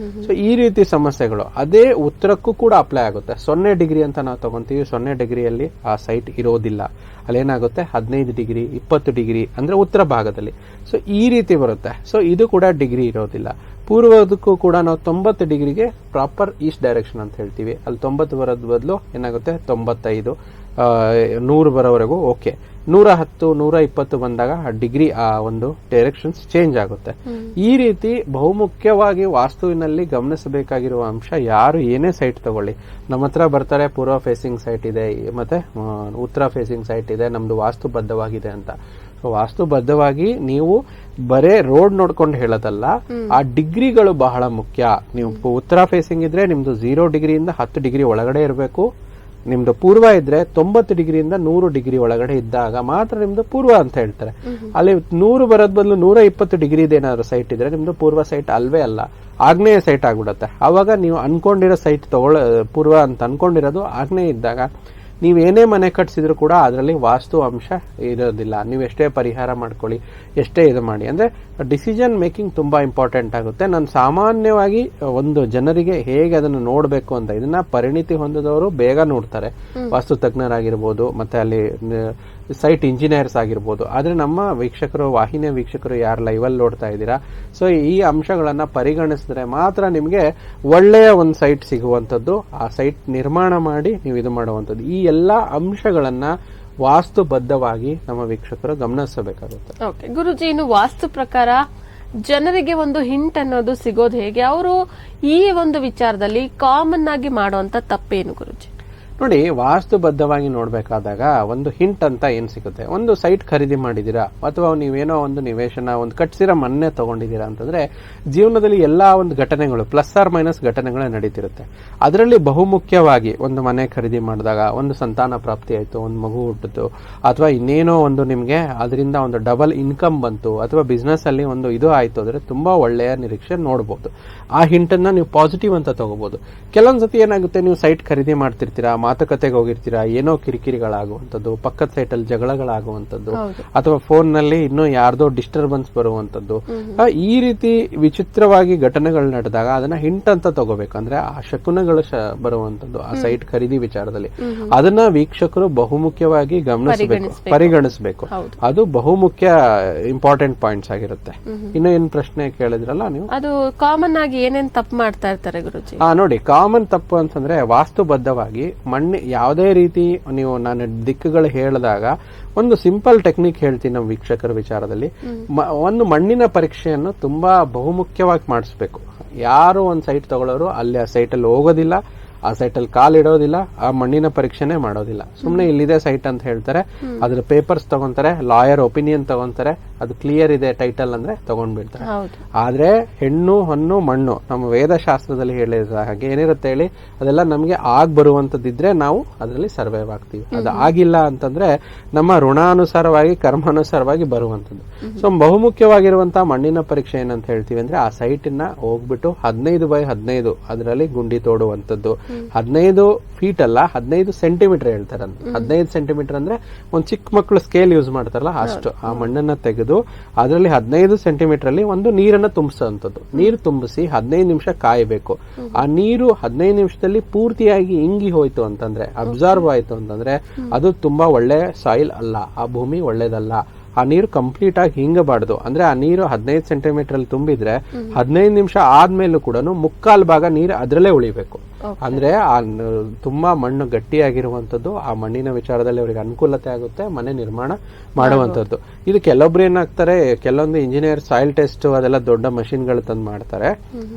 ಸೊ ಈ ರೀತಿ ಸಮಸ್ಯೆಗಳು ಅದೇ ಉತ್ತರಕ್ಕೂ ಕೂಡ ಅಪ್ಲೈ ಆಗುತ್ತೆ. 0 ಡಿಗ್ರಿ ಅಂತ ನಾವು ತಗೊಂತೀವಿ, 0 ಡಿಗ್ರಿಯಲ್ಲಿ ಆ ಸೈಟ್ ಇರೋದಿಲ್ಲ. ಅಲ್ಲೇನಾಗುತ್ತೆ 15 ಡಿಗ್ರಿ 20 ಡಿಗ್ರಿ ಅಂದ್ರೆ ಉತ್ತರ ಭಾಗದಲ್ಲಿ. ಸೊ ಈ ರೀತಿ ಬರುತ್ತೆ. ಸೊ ಇದು ಕೂಡ ಡಿಗ್ರಿ ಇರೋದಿಲ್ಲ. ಪೂರ್ವದಕ್ಕೂ ಕೂಡ ನಾವು 90 ಡಿಗ್ರಿಗೆ ಪ್ರಾಪರ್ ಈಸ್ಟ್ ಡೈರೆಕ್ಷನ್ ಅಂತ ಹೇಳ್ತೀವಿ. ಅಲ್ಲಿ 90 ಬರೋದ್ ಬದಲು ಏನಾಗುತ್ತೆ 95, 100 ಬರೋವರೆಗೂ ಓಕೆ. 110, 120 ಬಂದಾಗ ಆ ಡಿಗ್ರಿ ಆ ಒಂದು ಡೈರೆಕ್ಷನ್ಸ್ ಚೇಂಜ್ ಆಗುತ್ತೆ. ಈ ರೀತಿ ಬಹುಮುಖ್ಯವಾಗಿ ವಾಸ್ತುವಿನಲ್ಲಿ ಗಮನಿಸಬೇಕಾಗಿರುವ ಅಂಶ, ಯಾರು ಏನೇ ಸೈಟ್ ತಗೊಳ್ಳಿ, ನಮ್ಮ ಹತ್ರ ಬರ್ತಾರೆ ಪೂರ್ವ ಫೇಸಿಂಗ್ ಸೈಟ್ ಇದೆ ಮತ್ತೆ ಉತ್ತರ ಫೇಸಿಂಗ್ ಸೈಟ್ ಇದೆ, ನಮ್ದು ವಾಸ್ತುಬದ್ಧವಾಗಿದೆ ಅಂತ. ವಾಸ್ತುಬದ್ಧವಾಗಿ ನೀವು ಬರೇ ರೋಡ್ ನೋಡ್ಕೊಂಡು ಹೇಳೋದಲ್ಲ, ಆ ಡಿಗ್ರಿಗಳು ಬಹಳ ಮುಖ್ಯ. ನೀವು ಉತ್ತರ ಫೇಸಿಂಗ್ ಇದ್ರೆ ನಿಮ್ದು 0 ಡಿಗ್ರಿಯಿಂದ 10 ಡಿಗ್ರಿ ಒಳಗಡೆ ಇರಬೇಕು. ನಿಮ್ದು ಪೂರ್ವ ಇದ್ರೆ 90 ಡಿಗ್ರಿಯಿಂದ 100 ಡಿಗ್ರಿ ಒಳಗಡೆ ಇದ್ದಾಗ ಮಾತ್ರ ನಿಮ್ದು ಪೂರ್ವ ಅಂತ ಹೇಳ್ತಾರೆ. ಅಲ್ಲಿ 100 ಬರೋದ್ ಬದಲು 120 ಡಿಗ್ರಿ ಏನಾದ್ರು ಸೈಟ್ ಇದ್ರೆ ನಿಮ್ದು ಪೂರ್ವ ಸೈಟ್ ಅಲ್ವೇ ಅಲ್ಲ, ಆಗ್ನೇಯ ಸೈಟ್ ಆಗ್ಬಿಡತ್ತೆ. ಆವಾಗ ನೀವು ಅನ್ಕೊಂಡಿರೋ ಸೈಟ್ ಪೂರ್ವ ಅಂತ ಅನ್ಕೊಂಡಿರೋದು ಆಗ್ನೇಯ ಇದ್ದಾಗ ನೀವೇನೇ ಮನೆ ಕಟ್ಸಿದ್ರು ಕೂಡ ಅದರಲ್ಲಿ ವಾಸ್ತು ಅಂಶ ಇರೋದಿಲ್ಲ. ನೀವು ಎಷ್ಟೇ ಪರಿಹಾರ ಮಾಡ್ಕೊಳ್ಳಿ, ಎಷ್ಟೇ ಇದು ಮಾಡಿ, ಅಂದ್ರೆ ಡಿಸಿಷನ್ ಮೇಕಿಂಗ್ ತುಂಬಾ ಇಂಪಾರ್ಟೆಂಟ್ ಆಗುತ್ತೆ. ನಾನು ಸಾಮಾನ್ಯವಾಗಿ ಒಂದು ಜನರಿಗೆ ಹೇಗೆ ಅದನ್ನು ನೋಡ್ಬೇಕು ಅಂತ, ಇದನ್ನ ಪರಿಣಿತಿ ಹೊಂದಿದವರು ಬೇಗ ನೋಡ್ತಾರೆ, ವಾಸ್ತು ತಜ್ಞರಾಗಿರ್ಬೋದು ಮತ್ತೆ ಅಲ್ಲಿ ಸೈಟ್ ಇಂಜಿನಿಯರ್ಸ್ ಆಗಿರ್ಬೋದು. ಆದ್ರೆ ನಮ್ಮ ವೀಕ್ಷಕರು, ವಾಹಿನಿಯ ವೀಕ್ಷಕರು ಯಾರು ಲೈವ್ ಅಲ್ಲಿ ನೋಡ್ತಾ ಇದ್ದೀರಾ, ಸೊ ಈ ಅಂಶಗಳನ್ನ ಪರಿಗಣಿಸಿದ್ರೆ ಮಾತ್ರ ನಿಮ್ಗೆ ಒಳ್ಳೆಯ ಒಂದು ಸೈಟ್ ಸಿಗುವಂತದ್ದು, ಆ ಸೈಟ್ ನಿರ್ಮಾಣ ಮಾಡಿ ನೀವು ಇದು ಮಾಡುವಂತದ್ದು. ಈ ಎಲ್ಲಾ ಅಂಶಗಳನ್ನ ವಾಸ್ತುಬದ್ಧವಾಗಿ ನಮ್ಮ ವೀಕ್ಷಕರು ಗಮನಿಸಬೇಕಾಗುತ್ತೆ. ಓಕೆ ಗುರುಜಿ, ಇನ್ನು ವಾಸ್ತು ಪ್ರಕಾರ ಜನರಿಗೆ ಒಂದು ಹಿಂಟ್ ಅನ್ನೋದು ಸಿಗೋದು ಹೇಗೆ? ಅವರು ಈ ಒಂದು ವಿಚಾರದಲ್ಲಿ ಕಾಮನ್ ಆಗಿ ಮಾಡುವಂತ ತಪ್ಪೇನು ಗುರುಜಿ? ನೋಡಿ, ವಾಸ್ತುಬದ್ಧವಾಗಿ ನೋಡ್ಬೇಕಾದಾಗ ಒಂದು ಹಿಂಟ್ ಅಂತ ಏನ್ ಸಿಗುತ್ತೆ. ಒಂದು ಸೈಟ್ ಖರೀದಿ ಮಾಡಿದೀರಾ ಅಥವಾ ನೀವೇನೋ ಒಂದು ನಿವೇಶನ ಒಂದು ಕಟ್ಸಿರೋ ಮನೆ ತಗೊಂಡಿದ್ದೀರಾ ಅಂತಂದ್ರೆ ಜೀವನದಲ್ಲಿ ಎಲ್ಲಾ ಒಂದು ಘಟನೆಗಳು ಪ್ಲಸ್ ಆರ್ ಮೈನಸ್ ಘಟನೆಗಳೇ ನಡೀತಿರುತ್ತೆ. ಅದರಲ್ಲಿ ಬಹುಮುಖ್ಯವಾಗಿ ಒಂದು ಮನೆ ಖರೀದಿ ಮಾಡಿದಾಗ ಒಂದು ಸಂತಾನ ಪ್ರಾಪ್ತಿ ಆಯ್ತು, ಒಂದು ಮಗು ಹುಟ್ಟಿತು, ಅಥವಾ ಇನ್ನೇನೋ ಒಂದು ನಿಮ್ಗೆ ಅದರಿಂದ ಒಂದು ಡಬಲ್ ಇನ್ಕಮ್ ಬಂತು, ಅಥವಾ ಬಿಸ್ನೆಸ್ ಅಲ್ಲಿ ಒಂದು ಇದು ಆಯ್ತು ಅಂದ್ರೆ ತುಂಬಾ ಒಳ್ಳೆಯ ನಿರೀಕ್ಷೆ ನೋಡಬಹುದು. ಆ ಹಿಂಟ್ ಅನ್ನ ನೀವು ಪಾಸಿಟಿವ್ ಅಂತ ತಗೋಬಹುದು. ಕೆಲವೊಂದ್ಸತಿ ಏನಾಗುತ್ತೆ, ನೀವು ಸೈಟ್ ಖರೀದಿ ಮಾಡ್ತಿರ್ತೀರಾ, ಮಾತುಕತೆಗೆ ಹೋಗಿರ್ತೀರಾ, ಏನೋ ಕಿರಿಕಿರಿಗಳಾಗುವಂಥದ್ದು, ಪಕ್ಕದ ಸೈಟ್ ಅಲ್ಲಿ ಜಗಳಗಳಾಗುವಂಥದ್ದು, ಅಥವಾ ಫೋನ್ ನಲ್ಲಿ ಇನ್ನೂ ಯಾರ್ದೋ ಡಿಸ್ಟರ್ಬೆನ್ಸ್ ಬರುವಂತದ್ದು, ಈ ರೀತಿ ವಿಚಿತ್ರವಾಗಿ ಘಟನೆಗಳು ನಡೆದಾಗ ಅದನ್ನ ಹಿಂಟ್ ಅಂತ ತಗೋಬೇಕು. ಅಂದ್ರೆ ಆ ಶಕುನಗಳು ಬರುವಂತದ್ದು ಆ ಸೈಟ್ ಖರೀದಿ ವಿಚಾರದಲ್ಲಿ ಅದನ್ನ ವೀಕ್ಷಕರು ಬಹುಮುಖ್ಯವಾಗಿ ಪರಿಗಣಿಸಬೇಕು. ಅದು ಬಹುಮುಖ್ಯ ಇಂಪಾರ್ಟೆಂಟ್ ಪಾಯಿಂಟ್ಸ್ ಆಗಿರುತ್ತೆ. ಇನ್ನು ಏನ್ ಪ್ರಶ್ನೆ ಕೇಳಿದ್ರಲ್ಲ ನೀವು, ಅದು ಕಾಮನ್ ಆಗಿ ಏನೇನ್ ತಪ್ಪು ಮಾಡ್ತಾ ಇರ್ತಾರೆ ಗುರುಜಿ? ನೋಡಿ, ಕಾಮನ್ ತಪ್ಪು ಅಂತಂದ್ರೆ ವಾಸ್ತುಬದ್ಧವಾಗಿ ಯಾವುದೇ ರೀತಿ ನೀವು ನಾನು ದಿಕ್ಕುಗಳು ಹೇಳಿದಾಗ ಒಂದು ಸಿಂಪಲ್ ಟೆಕ್ನಿಕ್ ಹೇಳ್ತೀನಿ ನಮ್ಮ ವೀಕ್ಷಕರ ವಿಚಾರದಲ್ಲಿ. ಒಂದು ಮಣ್ಣಿನ ಪರೀಕ್ಷೆಯನ್ನು ತುಂಬಾ ಬಹುಮುಖ್ಯವಾಗಿ ಮಾಡಿಸ್ಬೇಕು. ಯಾರು ಒಂದು ಸೈಟ್ ತಗೊಳ್ಳೋರು ಅಲ್ಲಿ ಆ ಸೈಟ್ ಅಲ್ಲಿ ಹೋಗೋದಿಲ್ಲ, ಆ ಸೈಟ್ ಅಲ್ಲಿ ಕಾಲಿಡೋದಿಲ್ಲ, ಆ ಮಣ್ಣಿನ ಪರೀಕ್ಷೆನೆ ಮಾಡೋದಿಲ್ಲ. ಸುಮ್ನೆ ಇಲ್ಲಿದೆ ಸೈಟ್ ಅಂತ ಹೇಳ್ತಾರೆ, ಅದ್ರ ಪೇಪರ್ಸ್ ತಗೊಂತಾರೆ, ಲಾಯರ್ ಒಪಿನಿಯನ್ ತಗೊಂತಾರೆ, ಅದು ಕ್ಲಿಯರ್ ಇದೆ ಟೈಟಲ್ ಅಂದ್ರೆ ತಗೊಂಡ್ಬಿಡ್ತಾರೆ. ಆದ್ರೆ ಹೆಣ್ಣು ಹೊನ್ನು ಮಣ್ಣು ನಮ್ಮ ವೇದಶಾಸ್ತ್ರದಲ್ಲಿ ಹೇಳಿದ ಹಾಗೆ ಏನಿರುತ್ತೆ ಹೇಳಿ, ಅದೆಲ್ಲ ನಮ್ಗೆ ಬರುವಂತದ್ದಿದ್ರೆ ನಾವು ಅದರಲ್ಲಿ ಸರ್ವೈವ್ ಆಗ್ತೀವಿ. ಅದು ಆಗಿಲ್ಲ ಅಂತಂದ್ರೆ ನಮ್ಮ ಋಣಾನುಸಾರವಾಗಿ ಕರ್ಮಾನುಸಾರವಾಗಿ ಬರುವಂತದ್ದು. ಸೊ ಬಹುಮುಖ್ಯವಾಗಿರುವಂತಹ ಮಣ್ಣಿನ ಪರೀಕ್ಷೆ ಏನಂತ ಹೇಳ್ತೀವಿ ಅಂದ್ರೆ, ಆ ಸೈಟ್ ನ ಹೋಗ್ಬಿಟ್ಟು 15x15 ಅದರಲ್ಲಿ ಗುಂಡಿ ತೋಡುವಂತದ್ದು. 15 ಫೀಟ್ ಅಲ್ಲ, 15 ಸೆಂಟಿಮೀಟರ್ ಹೇಳ್ತಾರೆ. 15 ಸೆಂಟಿಮೀಟರ್ ಅಂದ್ರೆ ಒಂದು ಚಿಕ್ಕ ಮಕ್ಕಳು ಸ್ಕೇಲ್ ಯೂಸ್ ಮಾಡ್ತಾರಲ್ಲ ಅಷ್ಟು. ಆ ಮಣ್ಣನ್ನ ತೆಗೆದು ಅದರಲ್ಲಿ 15 ಸೆಂಟಿಮೀಟರ್ ಅಲ್ಲಿ ಒಂದು ನೀರನ್ನ ತುಂಬಿಸುವಂತದ್ದು. ನೀರು ತುಂಬಿಸಿ 15 ನಿಮಿಷ ಕಾಯಬೇಕು. ಆ ನೀರು 15 ನಿಮಿಷದಲ್ಲಿ ಪೂರ್ತಿಯಾಗಿ ಇಂಗಿ ಹೋಯ್ತು ಅಂತಂದ್ರೆ, ಅಬ್ಸಾರ್ವ್ ಆಯ್ತು ಅಂತಂದ್ರೆ ಅದು ತುಂಬಾ ಒಳ್ಳೆ ಸಾಯಿಲ್ ಅಲ್ಲ, ಆ ಭೂಮಿ ಒಳ್ಳೇದಲ್ಲ. ಆ ನೀರು ಕಂಪ್ಲೀಟ್ ಆಗಿ ಹಿಂಗಬಾರ್ದು. ಅಂದ್ರೆ ಆ ನೀರು 15 ಸೆಂಟಿಮೀಟರ್ ಅಲ್ಲಿ ತುಂಬಿದ್ರೆ 15 ನಿಮಿಷ ಆದ್ಮೇಲೂ ಕೂಡ ಮುಕ್ಕಾಲ್ ಭಾಗ ನೀರು ಅದರಲ್ಲೇ ಉಳಿಬೇಕು. ಅಂದ್ರೆ ಆ ತುಂಬಾ ಮಣ್ಣು ಗಟ್ಟಿಯಾಗಿರುವಂತದ್ದು, ಆ ಮಣ್ಣಿನ ವಿಚಾರದಲ್ಲಿ ಅವರಿಗೆ ಅನುಕೂಲತೆ ಆಗುತ್ತೆ, ಮನೆ ನಿರ್ಮಾಣ ಮಾಡುವಂತದ್ದು. ಇದು ಕೆಲವೊಬ್ರು ಏನಾಗ್ತಾರೆ, ಕೆಲವೊಂದು ಇಂಜಿನಿಯರ್ ಸಾಯಿಲ್ ಟೆಸ್ಟ್ ಅದೆಲ್ಲ ದೊಡ್ಡ ಮಷಿನ್ ಗಳು ತಂದು ಮಾಡ್ತಾರೆ,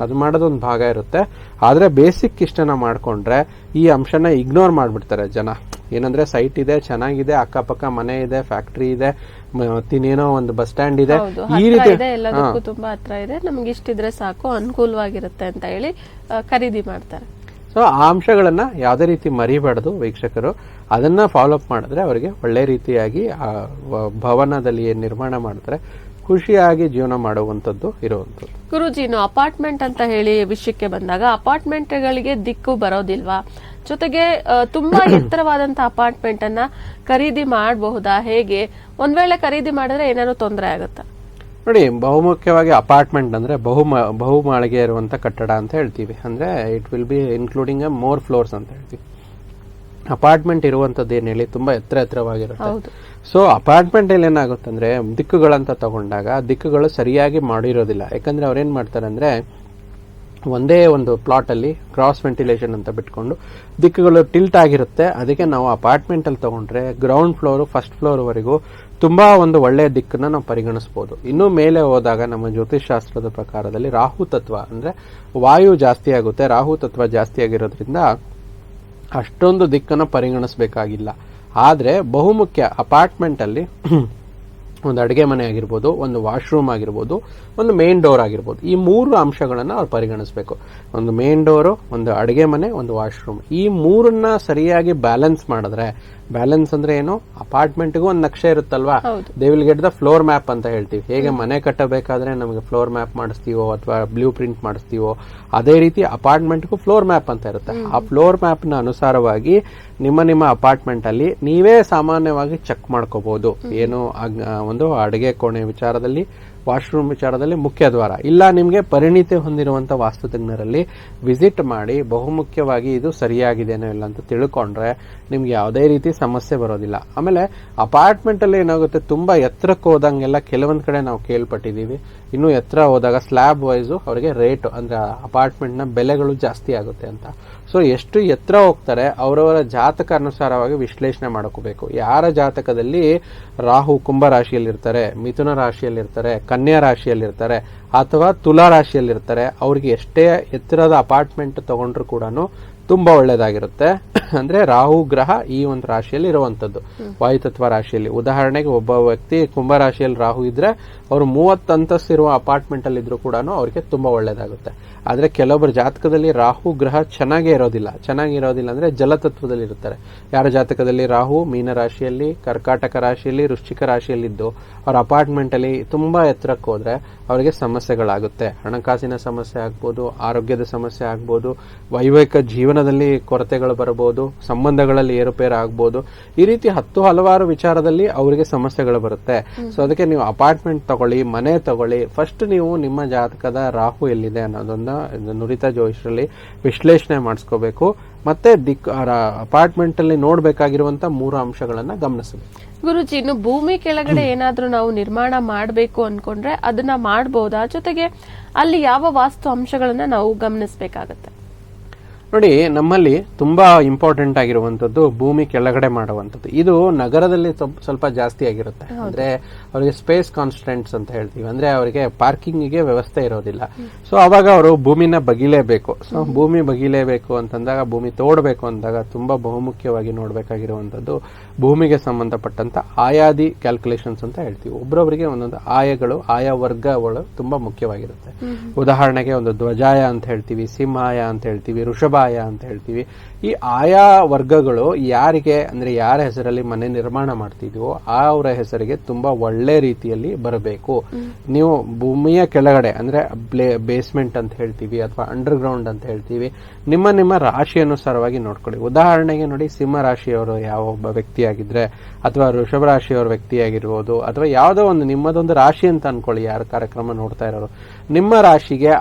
ಅದು ಮಾಡೋದೊಂದು ಭಾಗ ಇರುತ್ತೆ. ಆದ್ರೆ ಬೇಸಿಕ್ ಇಷ್ಟನ್ನ ಮಾಡ್ಕೊಂಡ್ರೆ ಈ ಅಂಶನ ಇಗ್ನೋರ್ ಮಾಡ್ಬಿಡ್ತಾರೆ ಜನ. ಏನಂದ್ರೆ ಸೈಟ್ ಇದೆ, ಚೆನ್ನಾಗಿದೆ, ಅಕ್ಕಪಕ್ಕ ಮನೆ ಇದೆ, ಫ್ಯಾಕ್ಟರಿ ಇದೆ, ಮತ್ತಿನ್ನೇನೋ ಒಂದು ಬಸ್ ಸ್ಟ್ಯಾಂಡ್ ಇದೆ, ಈ ರೀತಿ ಎಲ್ಲದಕ್ಕೂ ತುಂಬಾ ಹತ್ರ ಇದೆ, ನಮ್ಗೆ ಇಷ್ಟಿದ್ರೆ ಸಾಕು, ಅನುಕೂಲವಾಗಿರುತ್ತೆ ಅಂತ ಹೇಳಿ ಖರೀದಿ ಮಾಡ್ತಾರೆ. ಸೊ ಆ ಅಂಶಗಳನ್ನ ಯಾವುದೇ ರೀತಿ ಮರಿಬಾರ್ದು ವೀಕ್ಷಕರು. ಅದನ್ನ ಫಾಲೋ ಅಪ್ ಮಾಡಿದ್ರೆ ಅವರಿಗೆ ಒಳ್ಳೆ ರೀತಿಯಾಗಿ ಆ ಭವನದಲ್ಲಿ ಏನ್ ನಿರ್ಮಾಣ ಮಾಡಿದ್ರೆ ಖುಷಿಯಾಗಿ ಜೀವನ ಮಾಡುವಂತದ್ದು ಇರುವಂತದ್ದು. ಗುರೂಜಿ, ಇನ್ನು ಅಪಾರ್ಟ್ಮೆಂಟ್ ಅಂತ ಹೇಳಿ ವಿಷಯಕ್ಕೆ ಬಂದಾಗ ಅಪಾರ್ಟ್ಮೆಂಟ್ಗಳಿಗೆ ದಿಕ್ಕು ಬರೋದಿಲ್ವಾ? ಜೊತೆಗೆ ತುಂಬಾ ಎತ್ತರವಾದಂತ ಅಪಾರ್ಟ್ಮೆಂಟ್ ಅನ್ನ ಖರೀದಿ ಮಾಡಬಹುದಾ? ಹೇಗೆ ಒಂದ್ ವೇಳೆ ಖರೀದಿ ಮಾಡಿದ್ರೆ ಏನಾದ್ರು ತೊಂದರೆ ಆಗುತ್ತಾ? ನೋಡಿ, ಬಹುಮುಖ್ಯವಾಗಿ ಅಪಾರ್ಟ್ಮೆಂಟ್ ಅಂದ್ರೆ ಬಹುಮಾಳಿಗೆ ಇರುವಂತ ಕಟ್ಟಡ ಅಂತ ಹೇಳ್ತೀವಿ. ಅಂದ್ರೆ it will be including more floors ಅಂತ ಹೇಳ್ತೀವಿ. ಅಪಾರ್ಟ್ಮೆಂಟ್ ಇರುವಂತದ್ದು ಏನ್ ಹೇಳಿ ತುಂಬಾ ಎತ್ತರವಾಗಿರುತ್ತೆ. ಸೊ ಅಪಾರ್ಟ್ಮೆಂಟ್ ಅಲ್ಲಿ ಏನಾಗುತ್ತೆ ಅಂದ್ರೆ ದಿಕ್ಕುಗಳಂತ ತಗೊಂಡಾಗ ದಿಕ್ಕುಗಳು ಸರಿಯಾಗಿ ಮಾಡಿರೋದಿಲ್ಲ. ಯಾಕಂದ್ರೆ ಅವ್ರೇನ್ ಮಾಡ್ತಾರೆ ಅಂದ್ರೆ ಒಂದೇ ಒಂದು ಪ್ಲಾಟ್ ಅಲ್ಲಿ ಕ್ರಾಸ್ ವೆಂಟಿಲೇಷನ್ ಅಂತ ಬಿಟ್ಕೊಂಡು ದಿಕ್ಕುಗಳು ಟಿಲ್ಟ್ ಆಗಿರುತ್ತೆ. ಅದಕ್ಕೆ ನಾವು ಅಪಾರ್ಟ್ಮೆಂಟ್ ಅಲ್ಲಿ ತಗೊಂಡ್ರೆ ಗ್ರೌಂಡ್ ಫ್ಲೋರ್ ಫಸ್ಟ್ ಫ್ಲೋರ್ ವರೆಗೂ ತುಂಬಾ ಒಂದು ಒಳ್ಳೆಯ ದಿಕ್ಕನ್ನ ನಾವು ಪರಿಗಣಿಸಬಹುದು. ಇನ್ನು ಮೇಲೆ ಹೋದಾಗ ನಮ್ಮ ಜ್ಯೋತಿಷ್ ಶಾಸ್ತ್ರದ ಪ್ರಕಾರದಲ್ಲಿ ರಾಹು ತತ್ವ ಅಂದ್ರೆ ವಾಯು ಜಾಸ್ತಿ ಆಗುತ್ತೆ. ರಾಹು ತತ್ವ ಜಾಸ್ತಿ ಆಗಿರೋದ್ರಿಂದ ಅಷ್ಟೊಂದು ದಿಕ್ಕನ್ನು ಪರಿಗಣಿಸಬೇಕಾಗಿಲ್ಲ. ಆದ್ರೆ ಬಹುಮುಖ್ಯ ಅಪಾರ್ಟ್ಮೆಂಟ್ ಅಲ್ಲಿ ಒಂದು ಅಡುಗೆ ಮನೆ ಆಗಿರ್ಬೋದು, ಒಂದು ವಾಶ್ರೂಮ್ ಆಗಿರ್ಬೋದು, ಒಂದು ಮೇನ್ ಡೋರ್ ಆಗಿರ್ಬೋದು, ಈ 3 ಅಂಶಗಳನ್ನ ಅವ್ರು ಪರಿಗಣಿಸಬೇಕು. ಒಂದು ಮೇನ್ ಡೋರು, ಒಂದು ಅಡುಗೆ ಮನೆ, ಒಂದು ವಾಶ್ರೂಮ್, ಈ 3ನ್ನ ಸರಿಯಾಗಿ ಬ್ಯಾಲೆನ್ಸ್ ಮಾಡಿದ್ರೆ, ಬ್ಯಾಲೆನ್ಸ್ ಅಂದ್ರೆ ಏನು, ಅಪಾರ್ಟ್ಮೆಂಟ್ಗೂ ಒಂದು ನಕ್ಷೆ ಇರುತ್ತಲ್ವಾ, they will get the floor map ಅಂತ ಹೇಳ್ತೀವಿ. ಹೇಗೆ ಮನೆ ಕಟ್ಟಬೇಕಾದ್ರೆ ನಮಗೆ ಫ್ಲೋರ್ ಮ್ಯಾಪ್ ಮಾಡಿಸ್ತೀವೋ ಅಥವಾ ಬ್ಲೂ ಪ್ರಿಂಟ್ ಮಾಡಿಸ್ತೀವೋ, ಅದೇ ರೀತಿ ಅಪಾರ್ಟ್ಮೆಂಟ್ಗೂ ಫ್ಲೋರ್ ಮ್ಯಾಪ್ ಅಂತ ಇರುತ್ತೆ. ಆ ಫ್ಲೋರ್ ಮ್ಯಾಪ್ ನ ಅನುಸಾರವಾಗಿ ನಿಮ್ಮ ಅಪಾರ್ಟ್ಮೆಂಟ್ ಅಲ್ಲಿ ನೀವೇ ಸಾಮಾನ್ಯವಾಗಿ ಚೆಕ್ ಮಾಡ್ಕೋಬಹುದು. ಏನು ಒಂದು ಅಡುಗೆ ಕೋಣೆ ವಿಚಾರದಲ್ಲಿ, ವಾಶ್ರೂಮ್ ವಿಚಾರದಲ್ಲಿ, ಮುಖ್ಯ ದ್ವಾರ, ಇಲ್ಲ ನಿಮಗೆ ಪರಿಣಿತಿ ಹೊಂದಿರುವಂತಹ ವಾಸ್ತು ತಜ್ಞರಲ್ಲಿ ವಿಸಿಟ್ ಮಾಡಿ ಬಹುಮುಖ್ಯವಾಗಿ ಇದು ಸರಿಯಾಗಿದೆನೋ ಇಲ್ಲ ಅಂತ ತಿಳ್ಕೊಂಡ್ರೆ ನಿಮ್ಗೆ ಯಾವುದೇ ರೀತಿ ಸಮಸ್ಯೆ ಬರೋದಿಲ್ಲ. ಆಮೇಲೆ ಅಪಾರ್ಟ್ಮೆಂಟ್ ಅಲ್ಲಿ ಏನಾಗುತ್ತೆ, ತುಂಬಾ ಎತ್ತರಕ್ಕೆ ಹೋದಂಗೆಲ್ಲ ಕೆಲವೊಂದ್ ಕಡೆ ನಾವು ಕೇಳ್ಪಟ್ಟಿದೀವಿ, ಇನ್ನು ಎತ್ತರ ಹೋದಾಗ ಸ್ಲ್ಯಾಬ್ ವೈಸ್ ಅವರಿಗೆ ರೇಟ್ ಅಂದ್ರೆ ಅಪಾರ್ಟ್ಮೆಂಟ್ ನ ಬೆಲೆಗಳು ಜಾಸ್ತಿ ಆಗುತ್ತೆ ಅಂತ. ಸೊ ಎಷ್ಟು ಎತ್ತರ ಹೋಗ್ತಾರೆ ಅವರವರ ಜಾತಕ ಅನುಸಾರವಾಗಿ ವಿಶ್ಲೇಷಣೆ ಮಾಡ್ಕೋಬೇಕು. ಯಾರ ಜಾತಕದಲ್ಲಿ ರಾಹು ಕುಂಭ ರಾಶಿಯಲ್ಲಿರ್ತಾರೆ, ಮಿಥುನ ರಾಶಿಯಲ್ಲಿರ್ತಾರೆ, ಕನ್ಯಾ ರಾಶಿಯಲ್ಲಿರ್ತಾರೆ ಅಥವಾ ತುಲಾ ರಾಶಿಯಲ್ಲಿರ್ತಾರೆ, ಅವ್ರಿಗೆ ಎಷ್ಟೇ ಎತ್ತರದ ಅಪಾರ್ಟ್ಮೆಂಟ್ ತಗೊಂಡ್ರು ಕೂಡ ತುಂಬಾ ಒಳ್ಳೇದಾಗಿರುತ್ತೆ. ಅಂದ್ರೆ ರಾಹು ಗ್ರಹ ಈ ಒಂದು ರಾಶಿಯಲ್ಲಿ ಇರುವಂತದ್ದು, ವಾಯುತತ್ವ ರಾಶಿಯಲ್ಲಿ. ಉದಾಹರಣೆಗೆ ಒಬ್ಬ ವ್ಯಕ್ತಿ ಕುಂಭ ರಾಶಿಯಲ್ಲಿ ರಾಹು ಇದ್ರೆ ಅವರು 30 ಅಂತಸ್ತು ಇರುವ ಅಪಾರ್ಟ್ಮೆಂಟ್ ಅಲ್ಲಿ ಇದ್ರು ಕೂಡ ಅವರಿಗೆ ತುಂಬಾ ಒಳ್ಳೇದಾಗುತ್ತೆ. ಆದ್ರೆ ಕೆಲವೊಬ್ಬರ ಜಾತಕದಲ್ಲಿ ರಾಹು ಗ್ರಹ ಚೆನ್ನಾಗಿರೋದಿಲ್ಲ ಅಂದ್ರೆ ಜಲತತ್ವದಲ್ಲಿ ಇರ್ತಾರೆ. ಯಾರ ಜಾತಕದಲ್ಲಿ ರಾಹು ಮೀನ ರಾಶಿಯಲ್ಲಿ, ಕರ್ಕಾಟಕ ರಾಶಿಯಲ್ಲಿ, ವೃಶ್ಚಿಕ ರಾಶಿಯಲ್ಲಿದ್ದು ಅವ್ರ ಅಪಾರ್ಟ್ಮೆಂಟ್ ಅಲ್ಲಿ ತುಂಬಾ ಎತ್ತರಕ್ಕೆ ಹೋದ್ರೆ ಅವರಿಗೆ ಸಮಸ್ಯೆಗಳಾಗುತ್ತೆ. ಹಣಕಾಸಿನ ಸಮಸ್ಯೆ ಆಗ್ಬೋದು, ಆರೋಗ್ಯದ ಸಮಸ್ಯೆ ಆಗ್ಬೋದು, ವೈವಾಹಿಕ ಜೀವನದಲ್ಲಿ ಕೊರತೆಗಳು ಬರಬಹುದು, ಸಂಬಂಧಗಳಲ್ಲಿ ಏರುಪೇರು ಆಗ್ಬೋದು. ಈ ರೀತಿ ಹಲವಾರು ವಿಚಾರದಲ್ಲಿ ಅವರಿಗೆ ಸಮಸ್ಯೆಗಳು ಬರುತ್ತೆ. ಸೊ ಅದಕ್ಕೆ ನೀವು ಅಪಾರ್ಟ್ಮೆಂಟ್ ತಗೊಳ್ಳಿ, ಮನೆ ತಗೊಳ್ಳಿ, ಫಸ್ಟ್ ನೀವು ನಿಮ್ಮ ಜಾತಕದ ರಾಹು ಎಲ್ಲಿದೆ ಅನ್ನೋದನ್ನ ನುರಿತ ಜ್ಯೋತಿಷರಲ್ಲಿ ವಿಶ್ಲೇಷಣೆ ಮಾಡಿಸ್ಕೋಬೇಕು. ಮತ್ತೆ ಅಪಾರ್ಟ್ಮೆಂಟ್ ಅಲ್ಲಿ ನೋಡ್ಬೇಕಾಗಿರುವಂತ 3 ಅಂಶಗಳನ್ನ ಗಮನಿಸಬೇಕು. ಗುರುಜಿ, ಇನ್ನು ಭೂಮಿ ಕೆಳಗಡೆ ಏನಾದ್ರೂ ನಾವು ನಿರ್ಮಾಣ ಮಾಡಬೇಕು ಅನ್ಕೊಂಡ್ರೆ ಅದನ್ನ ಮಾಡಬಹುದಾ? ಜೊತೆಗೆ ಅಲ್ಲಿ ಯಾವ ವಾಸ್ತು ಅಂಶಗಳನ್ನ ನಾವು ಗಮನಿಸಬೇಕಾಗತ್ತೆ? ನೋಡಿ, ನಮ್ಮಲ್ಲಿ ತುಂಬಾ ಇಂಪಾರ್ಟೆಂಟ್ ಆಗಿರುವಂತದ್ದು ಭೂಮಿ ಕೆಳಗಡೆ ಮಾಡುವಂತದ್ದು. ಇದು ನಗರದಲ್ಲಿ ಸ್ವಲ್ಪ ಜಾಸ್ತಿ ಆಗಿರುತ್ತೆ. ಅಂದ್ರೆ ಅವರಿಗೆ ಸ್ಪೇಸ್ ಕಾನ್ಸ್ಟೆಂಟ್ಸ್ ಅಂತ ಹೇಳ್ತೀವಿ, ಅಂದ್ರೆ ಅವರಿಗೆ ಪಾರ್ಕಿಂಗ್ ವ್ಯವಸ್ಥೆ ಇರೋದಿಲ್ಲ. ಸೊ ಅವಾಗ ಅವರು ಭೂಮಿನ ಬಗಿಲೇಬೇಕು. ಸೊ ಭೂಮಿ ಬಗಿಲೇಬೇಕು ಅಂತಂದಾಗ, ಭೂಮಿ ತೋಡಬೇಕು ಅಂದಾಗ ತುಂಬಾ ಬಹುಮುಖ್ಯವಾಗಿ ನೋಡ್ಬೇಕಾಗಿರುವಂತದ್ದು ಭೂಮಿಗೆ ಸಂಬಂಧಪಟ್ಟಂತ ಆಯಾದಿ ಕ್ಯಾಲ್ಕುಲೇಷನ್ಸ್ ಅಂತ ಹೇಳ್ತೀವಿ. ಒಬ್ಬರೊಬ್ಬರಿಗೆ ಒಂದೊಂದು ಆಯಗಳು, ಆಯಾ ವರ್ಗಗಳು ತುಂಬಾ ಮುಖ್ಯವಾಗಿರುತ್ತೆ. ಉದಾಹರಣೆಗೆ ಒಂದು ಧ್ವಜಾಯ ಅಂತ ಹೇಳ್ತೀವಿ, ಸಿಂಹಾಯ ಅಂತ ಹೇಳ್ತೀವಿ, ಋಷಭಾಯ ಅಂತ ಹೇಳ್ತೀವಿ. ಈ ಆಯಾ ವರ್ಗಗಳು ಯಾರಿಗೆ ಅಂದ್ರೆ ಯಾರ ಹೆಸರಲ್ಲಿ ಮನೆ ನಿರ್ಮಾಣ ಮಾಡ್ತಿದೀವೋ ಅವರ ಹೆಸರಿಗೆ ತುಂಬಾ ಒಳ್ಳೆ ರೀತಿಯಲ್ಲಿ ಬರಬೇಕು. ನೀವು ಭೂಮಿಯ ಕೆಳಗಡೆ ಅಂದ್ರೆ ಬೇಸ್ಮೆಂಟ್ ಅಂತ ಹೇಳ್ತೀವಿ ಅಥವಾ ಅಂಡರ್ ಗ್ರೌಂಡ್ ಅಂತ ಹೇಳ್ತೀವಿ, ನಿಮ್ಮ ರಾಶಿ ಅನುಸಾರವಾಗಿ ನೋಡ್ಕೊಳ್ಳಿ. ಉದಾಹರಣೆಗೆ ನೋಡಿ, ಸಿಂಹ ರಾಶಿಯವರು ಯಾವ ಒಬ್ಬ ವ್ಯಕ್ತಿಯಾಗಿದ್ರೆ ಅಥವಾ ವೃಷಭ ರಾಶಿಯವರ ವ್ಯಕ್ತಿಯಾಗಿರ್ಬೋದು, ಅಥವಾ ಯಾವುದೋ ಒಂದು ನಿಮ್ಮದೊಂದು ರಾಶಿ ಅಂತ ಅನ್ಕೊಳ್ಳಿ, ಯಾರ ಕಾರ್ಯಕ್ರಮ ನೋಡ್ತಾ ಇರೋರು, ನಿಮ್ಮ ರಾಶಿಗೆ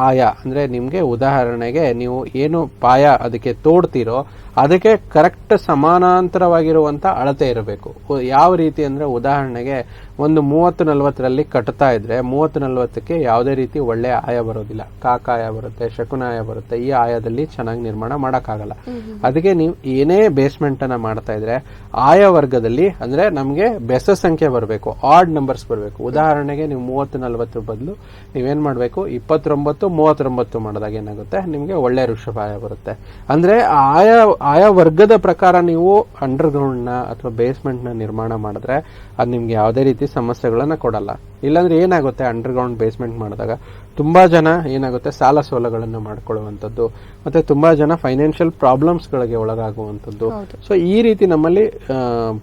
ಆಯ ಅಂದ್ರೆ ನಿಮ್ಗೆ ಉದಾಹರಣೆಗೆ ನೀವು ಏನು ಪಾಯ ಅದಕ್ಕೆ ತೋಡ್ತೀರೋ ಅದಕ್ಕೆ ಕರೆಕ್ಟ್ ಸಮಾನಾಂತರವಾಗಿರುವಂತ ಅಳತೆ ಇರಬೇಕು. ಯಾವ ರೀತಿ ಅಂದ್ರೆ ಉದಾಹರಣೆಗೆ ಒಂದು 30-40ರಲ್ಲಿ ಕಟ್ತಾ ಇದ್ರೆ 30-40ಕ್ಕೆ ಯಾವುದೇ ರೀತಿ ಒಳ್ಳೆ ಆಯ ಬರೋದಿಲ್ಲ. ಕಾಕಾಯ ಬರುತ್ತೆ, ಶಕುನಾಯ ಬರುತ್ತೆ. ಈ ಆಯದಲ್ಲಿ ಚೆನ್ನಾಗಿ ನಿರ್ಮಾಣ ಮಾಡಕ್ಕಾಗಲ್ಲ. ಅದಕ್ಕೆ ನೀವು ಏನೇ ಬೇಸ್ಮೆಂಟ್ ಅನ್ನ ಮಾಡ್ತಾ ಇದ್ರೆ ಆಯ ವರ್ಗದಲ್ಲಿ ಅಂದ್ರೆ ನಮ್ಗೆ ಬೆಸ ಸಂಖ್ಯೆ ಬರಬೇಕು, ಆಡ್ ನಂಬರ್ಸ್ ಬರಬೇಕು. ಉದಾಹರಣೆಗೆ ನೀವು 30-40 ಬದಲು ನೀವೇನ್ ಮಾಡ್ಬೇಕು, 29-39 ಮಾಡಿದಾಗ ಏನಾಗುತ್ತೆ, ನಿಮ್ಗೆ ಒಳ್ಳೆ ಋಷಭಾಯ ಬರುತ್ತೆ. ಅಂದ್ರೆ ಆಯಾ ವರ್ಗದ ಪ್ರಕಾರ ನೀವು ಅಂಡರ್ ಗ್ರೌಂಡ್ ನ ಅಥವಾ ಬೇಸ್ಮೆಂಟ್ ನ ನಿರ್ಮಾಣ ಮಾಡಿದ್ರೆ ಅದು ನಿಮ್ಗೆ ಯಾವುದೇ ರೀತಿ ಸಮಸ್ಯೆಗಳನ್ನ ಕೊಡಲ್ಲ. ಇಲ್ಲಾಂದ್ರೆ ಏನಾಗುತ್ತೆ, ಅಂಡರ್ ಗ್ರೌಂಡ್ ಬೇಸ್ಮೆಂಟ್ ಮಾಡಿದಾಗ ತುಂಬಾ ಜನ ಏನಾಗುತ್ತೆ ಸಾಲ ಸೋಲಗಳನ್ನು ಮಾಡ್ಕೊಳ್ಳುವಂಥದ್ದು, ಮತ್ತೆ ತುಂಬಾ ಜನ ಫೈನಾನ್ಷಿಯಲ್ ಪ್ರಾಬ್ಲಮ್ಸ್ ಗಳಿಗೆ ಒಳಗಾಗುವಂಥದ್ದು. ಸೊ ಈ ರೀತಿ ನಮ್ಮಲ್ಲಿ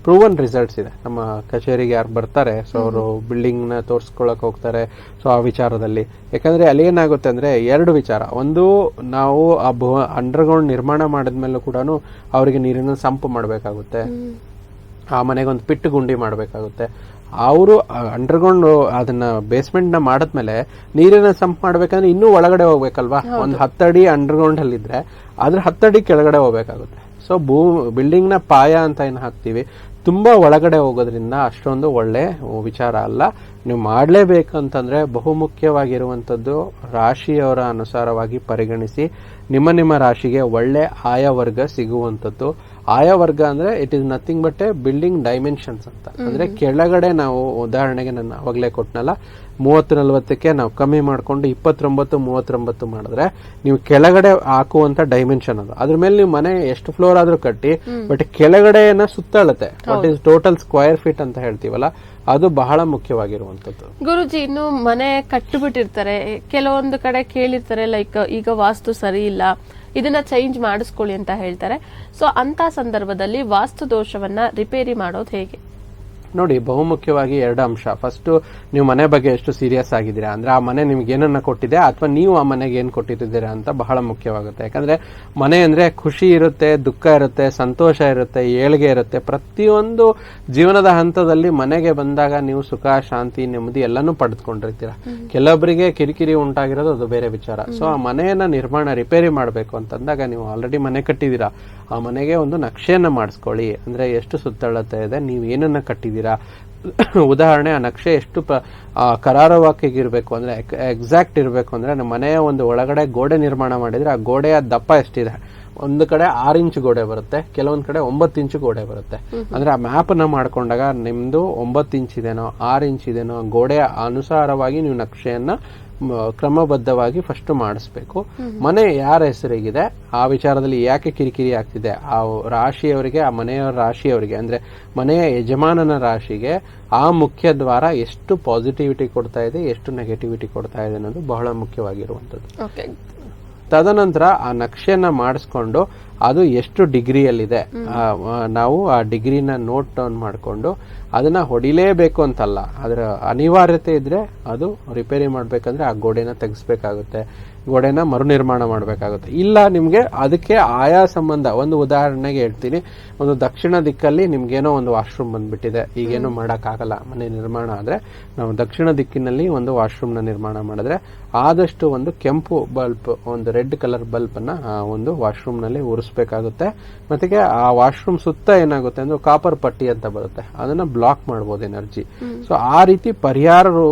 ಪ್ರೂವನ್ ರಿಸಲ್ಟ್ಸ್ ಇದೆ. ನಮ್ಮ ಕಚೇರಿಗೆ ಯಾರು ಬರ್ತಾರೆ, ಸೊ ಅವರು ಬಿಲ್ಡಿಂಗ್ ನ ತೋರಿಸ್ಕೊಳಕ್ ಹೋಗ್ತಾರೆ. ಸೊ ಆ ವಿಚಾರದಲ್ಲಿ ಯಾಕಂದ್ರೆ ಅಲ್ಲಿ ಏನಾಗುತ್ತೆ ಅಂದ್ರೆ 2 ವಿಚಾರ. ಒಂದು, ನಾವು ಆ ಅಂಡರ್ಗ್ರೌಂಡ್ ನಿರ್ಮಾಣ ಮಾಡಿದ್ಮೇಲೂ ಕೂಡ ಅವರಿಗೆ ನೀರಿನ ಸಂಪು ಮಾಡಬೇಕಾಗುತ್ತೆ, ಆ ಮನೆಗೊಂದು ಪಿಟ್ಟು ಗುಂಡಿ ಮಾಡಬೇಕಾಗುತ್ತೆ. ಅವರು ಅಂಡರ್ಗ್ರೌಂಡ್ ಅದನ್ನ ಬೇಸ್ಮೆಂಟ್ ನ ಮಾಡಿದ್ಮೇಲೆ ನೀರಿನ ಸಂಪ್ ಮಾಡ್ಬೇಕಂದ್ರೆ ಇನ್ನೂ ಒಳಗಡೆ ಹೋಗ್ಬೇಕಲ್ವಾ. ಒಂದು 10 ಅಡಿ ಅಂಡರ್ಗ್ರೌಂಡ್ ಅಲ್ಲಿ ಇದ್ರೆ ಅದ್ರ 10 ಅಡಿ ಕೆಳಗಡೆ ಹೋಗ್ಬೇಕಾಗುತ್ತೆ. ಸೊ ಬಿಲ್ಡಿಂಗ್ ನ ಪಾಯ ಅಂತ ಏನ್ ಹಾಕ್ತಿವಿ, ತುಂಬಾ ಒಳಗಡೆ ಹೋಗೋದ್ರಿಂದ ಅಷ್ಟೊಂದು ಒಳ್ಳೆ ವಿಚಾರ ಅಲ್ಲ. ನೀವು ಮಾಡಲೇಬೇಕಂತಂದ್ರೆ ಬಹುಮುಖ್ಯವಾಗಿರುವಂತದ್ದು ರಾಶಿಯವರ ಅನುಸಾರವಾಗಿ ಪರಿಗಣಿಸಿ ನಿಮ್ಮ ರಾಶಿಗೆ ಒಳ್ಳೆ ಆಯಾ ವರ್ಗ ಸಿಗುವಂತದ್ದು. ಆಯಾ ವರ್ಗ ಅಂದ್ರೆ it is nothing but A building dimensions ಅಂತ. ಅಂದ್ರೆ ಕೆಳಗಡೆ ನಾವು ಉದಾಹರಣೆಗೆ ನಾನು ಅವಾಗಲೇ ಕೊಟ್ನಲ್ಲ, 30-40ಕ್ಕೆ ನಾವು ಕಮ್ಮಿ ಮಾಡ್ಕೊಂಡು 29-39 ಮಾಡಿದ್ರೆ ನೀವು ಕೆಳಗಡೆ ಹಾಕುವಂತ ಡೈಮೆನ್ಷನ್ ಅದು. ಅದ್ರ ಮೇಲೆ ನೀವು ಮನೆ ಎಷ್ಟು ಫ್ಲೋರ್ ಆದ್ರೂ ಕಟ್ಟಿ, ಬಟ್ ಕೆಳಗಡೆನ ಸುತ್ತಳುತ್ತೆ. What is total square feet ಅಂತ ಹೇಳ್ತೀವಲ್ಲ, ಅದು ಬಹಳ ಮುಖ್ಯವಾಗಿರುವಂತದ್ದು. ಗುರುಜಿ, ಇನ್ನು ಮನೆ ಕಟ್ಟಿಬಿಟ್ಟಿರ್ತಾರೆ, ಕೆಲವೊಂದು ಕಡೆ ಕೇಳಿರ್ತಾರೆ ಲೈಕ್ ಈಗ ವಾಸ್ತು ಸರಿ ಇಲ್ಲ, ಇದನ್ನ ಚೇಂಜ್ ಮಾಡಿಸ್ಕೊಳ್ಳಿ ಅಂತ ಹೇಳ್ತಾರೆ. ಸೊ ಅಂತ ಸಂದರ್ಭದಲ್ಲಿ ವಾಸ್ತು ದೋಷವನ್ನ ರಿಪೇರಿ ಮಾಡೋದು ಹೇಗೆ? ನೋಡಿ, ಬಹುಮುಖ್ಯವಾಗಿ 2 ಅಂಶ. ಫಸ್ಟ್, ನೀವು ಮನೆ ಬಗ್ಗೆ ಎಷ್ಟು ಸೀರಿಯಸ್ ಆಗಿದ್ದೀರಾ, ಅಂದ್ರೆ ಆ ಮನೆ ನಿಮ್ಗೆ ಏನನ್ನ ಕೊಟ್ಟಿದೆ ಅಥವಾ ನೀವು ಆ ಮನೆಗೆ ಏನ್ ಕೊಟ್ಟಿದ್ದೀರಾ ಅಂತ ಬಹಳ ಮುಖ್ಯವಾಗುತ್ತೆ. ಯಾಕಂದ್ರೆ ಮನೆ ಅಂದ್ರೆ ಖುಷಿ ಇರುತ್ತೆ, ದುಃಖ ಇರುತ್ತೆ, ಸಂತೋಷ ಇರುತ್ತೆ, ಏಳ್ಗೆ ಇರುತ್ತೆ. ಪ್ರತಿಯೊಂದು ಜೀವನದ ಹಂತದಲ್ಲಿ ಮನೆಗೆ ಬಂದಾಗ ನೀವು ಸುಖ, ಶಾಂತಿ, ನೆಮ್ಮದಿ ಎಲ್ಲಾನು ಪಡೆದುಕೊಂಡಿರ್ತೀರಾ. ಕೆಲವೊಬ್ಬರಿಗೆ ಕಿರಿಕಿರಿ ಉಂಟಾಗಿರೋದು ಅದು ಬೇರೆ ವಿಚಾರ. ಸೊ ಆ ಮನೆಯನ್ನ ರಿಪೇರಿ ಮಾಡಬೇಕು ಅಂತಂದಾಗ ನೀವು ಆಲ್ರೆಡಿ ಮನೆ ಕಟ್ಟಿದೀರಾ, ಆ ಮನೆಗೆ ಒಂದು ನಕ್ಷೆಯನ್ನ ಮಾಡಿಸ್ಕೊಳ್ಳಿ. ಅಂದ್ರೆ ಎಷ್ಟು ಸುತ್ತಳತೆ ಇದೆ, ನೀವು ಏನನ್ನ ಕಟ್ಟಿದೀರಾ, ಉದಾಹರಣೆ ಆ ನಕ್ಷೆ ಎಷ್ಟು ಕರಾರವಾಕಿಗಿರ್ಬೇಕು ಅಂದ್ರೆ ಎಕ್ಸಾಕ್ಟ್ ಇರಬೇಕು ಅಂದ್ರೆ ನಮ್ಮ ಮನೆಯ ಒಂದು ಒಳಗಡೆ ಗೋಡೆ ನಿರ್ಮಾಣ ಮಾಡಿದ್ರೆ ಆ ಗೋಡೆಯ ದಪ್ಪ ಎಷ್ಟಿದೆ, ಒಂದು ಕಡೆ 6 ಇಂಚು ಗೋಡೆ ಬರುತ್ತೆ, ಕೆಲವೊಂದ್ ಕಡೆ 9 ಇಂಚು ಗೋಡೆ ಬರುತ್ತೆ. ಅಂದ್ರೆ ಆ ಮ್ಯಾಪ್ ನ ಮಾಡ್ಕೊಂಡಾಗ ನಿಮ್ದು 9 ಇಂಚ್ ಇದೇನೋ 6 ಇಂಚ್ ಇದೇನೋ ಗೋಡೆಯ ಅನುಸಾರವಾಗಿ ನೀವು ನಕ್ಷೆಯನ್ನ ಕ್ರಮಬದ್ಧವಾಗಿ ಫಸ್ಟ್ ಮಾಡಿಸ್ಬೇಕು. ಮನೆ ಯಾರ ಹೆಸರಿಗಿದೆ, ಆ ವಿಚಾರದಲ್ಲಿ ಯಾಕೆ ಕಿರಿಕಿರಿ ಆಗ್ತಿದೆ, ಆ ರಾಶಿಯವರಿಗೆ, ಆ ಮನೆಯವರ ರಾಶಿಯವರಿಗೆ ಅಂದ್ರೆ ಮನೆಯ ಯಜಮಾನನ ರಾಶಿಗೆ ಆ ಮುಖ್ಯ ದ್ವಾರ ಎಷ್ಟು ಪಾಸಿಟಿವಿಟಿ ಕೊಡ್ತಾ ಇದೆ, ಎಷ್ಟು ನೆಗೆಟಿವಿಟಿ ಕೊಡ್ತಾ ಇದೆ ಅನ್ನೋದು ಬಹಳ ಮುಖ್ಯವಾಗಿರುವಂತದ್ದು. ತದನಂತರ ಆ ನಕ್ಷೆಯನ್ನ ಮಾಡಿಸ್ಕೊಂಡು ಅದು ಎಷ್ಟು ಡಿಗ್ರಿಯಲ್ಲಿದೆ, ನಾವು ಆ ಡಿಗ್ರಿನ ನೋಟ್ ಡೌನ್ ಮಾಡಿಕೊಂಡು ಅದನ್ನ ಹೊಡಿಲೇಬೇಕು ಅಂತಲ್ಲ, ಅದರ ಅನಿವಾರ್ಯತೆ ಇದ್ರೆ ಅದು ರಿಪೇರಿ ಮಾಡ್ಬೇಕಂದ್ರೆ ಆ ಗೋಡೆನ ತೆಗಿಸ್ಬೇಕಾಗುತ್ತೆ, ಗೋಡೆನ ಮರುನಿರ್ಮಾಣ ಮಾಡಬೇಕಾಗುತ್ತೆ. ಇಲ್ಲ ನಿಮ್ಗೆ ಅದಕ್ಕೆ ಆಯಾ ಸಂಬಂಧ, ಒಂದು ಉದಾಹರಣೆಗೆ ಹೇಳ್ತೀನಿ, ಒಂದು ದಕ್ಷಿಣ ದಿಕ್ಕಲ್ಲಿ ನಿಮ್ಗೇನೋ ಒಂದು ವಾಶ್ರೂಮ್ ಬಂದ್ಬಿಟ್ಟಿದೆ, ಈಗೇನೋ ಮಾಡಕ್ಕಾಗಲ್ಲ, ಮನೆ ನಿರ್ಮಾಣ ಆದ್ರೆ ನಾವು ದಕ್ಷಿಣ ದಿಕ್ಕಿನಲ್ಲಿ ಒಂದು ವಾಶ್ರೂಮ್ ನ ನಿರ್ಮಾಣ ಮಾಡಿದ್ರೆ ಆದಷ್ಟು ಒಂದು ಕೆಂಪು ಬಲ್ಬ್, ಒಂದು ರೆಡ್ ಕಲರ್ ಬಲ್ಬ್ ಅನ್ನ ಒಂದು ವಾಶ್ರೂಮ್ ನಲ್ಲಿ ಉರಿಸಬೇಕಾಗುತ್ತೆ. ಮತ್ತೆ ಆ ವಾಶ್ರೂಮ್ ಸುತ್ತ ಏನಾಗುತ್ತೆ ಅಂದ್ರೆ ಕಾಪರ್ ಪಟ್ಟಿ ಅಂತ ಬರುತ್ತೆ, ಅದನ್ನ ಬ್ಲಾಕ್ ಮಾಡಬಹುದು ಎನರ್ಜಿ. ಸೊ ಆ ರೀತಿ ಪರಿಹಾರ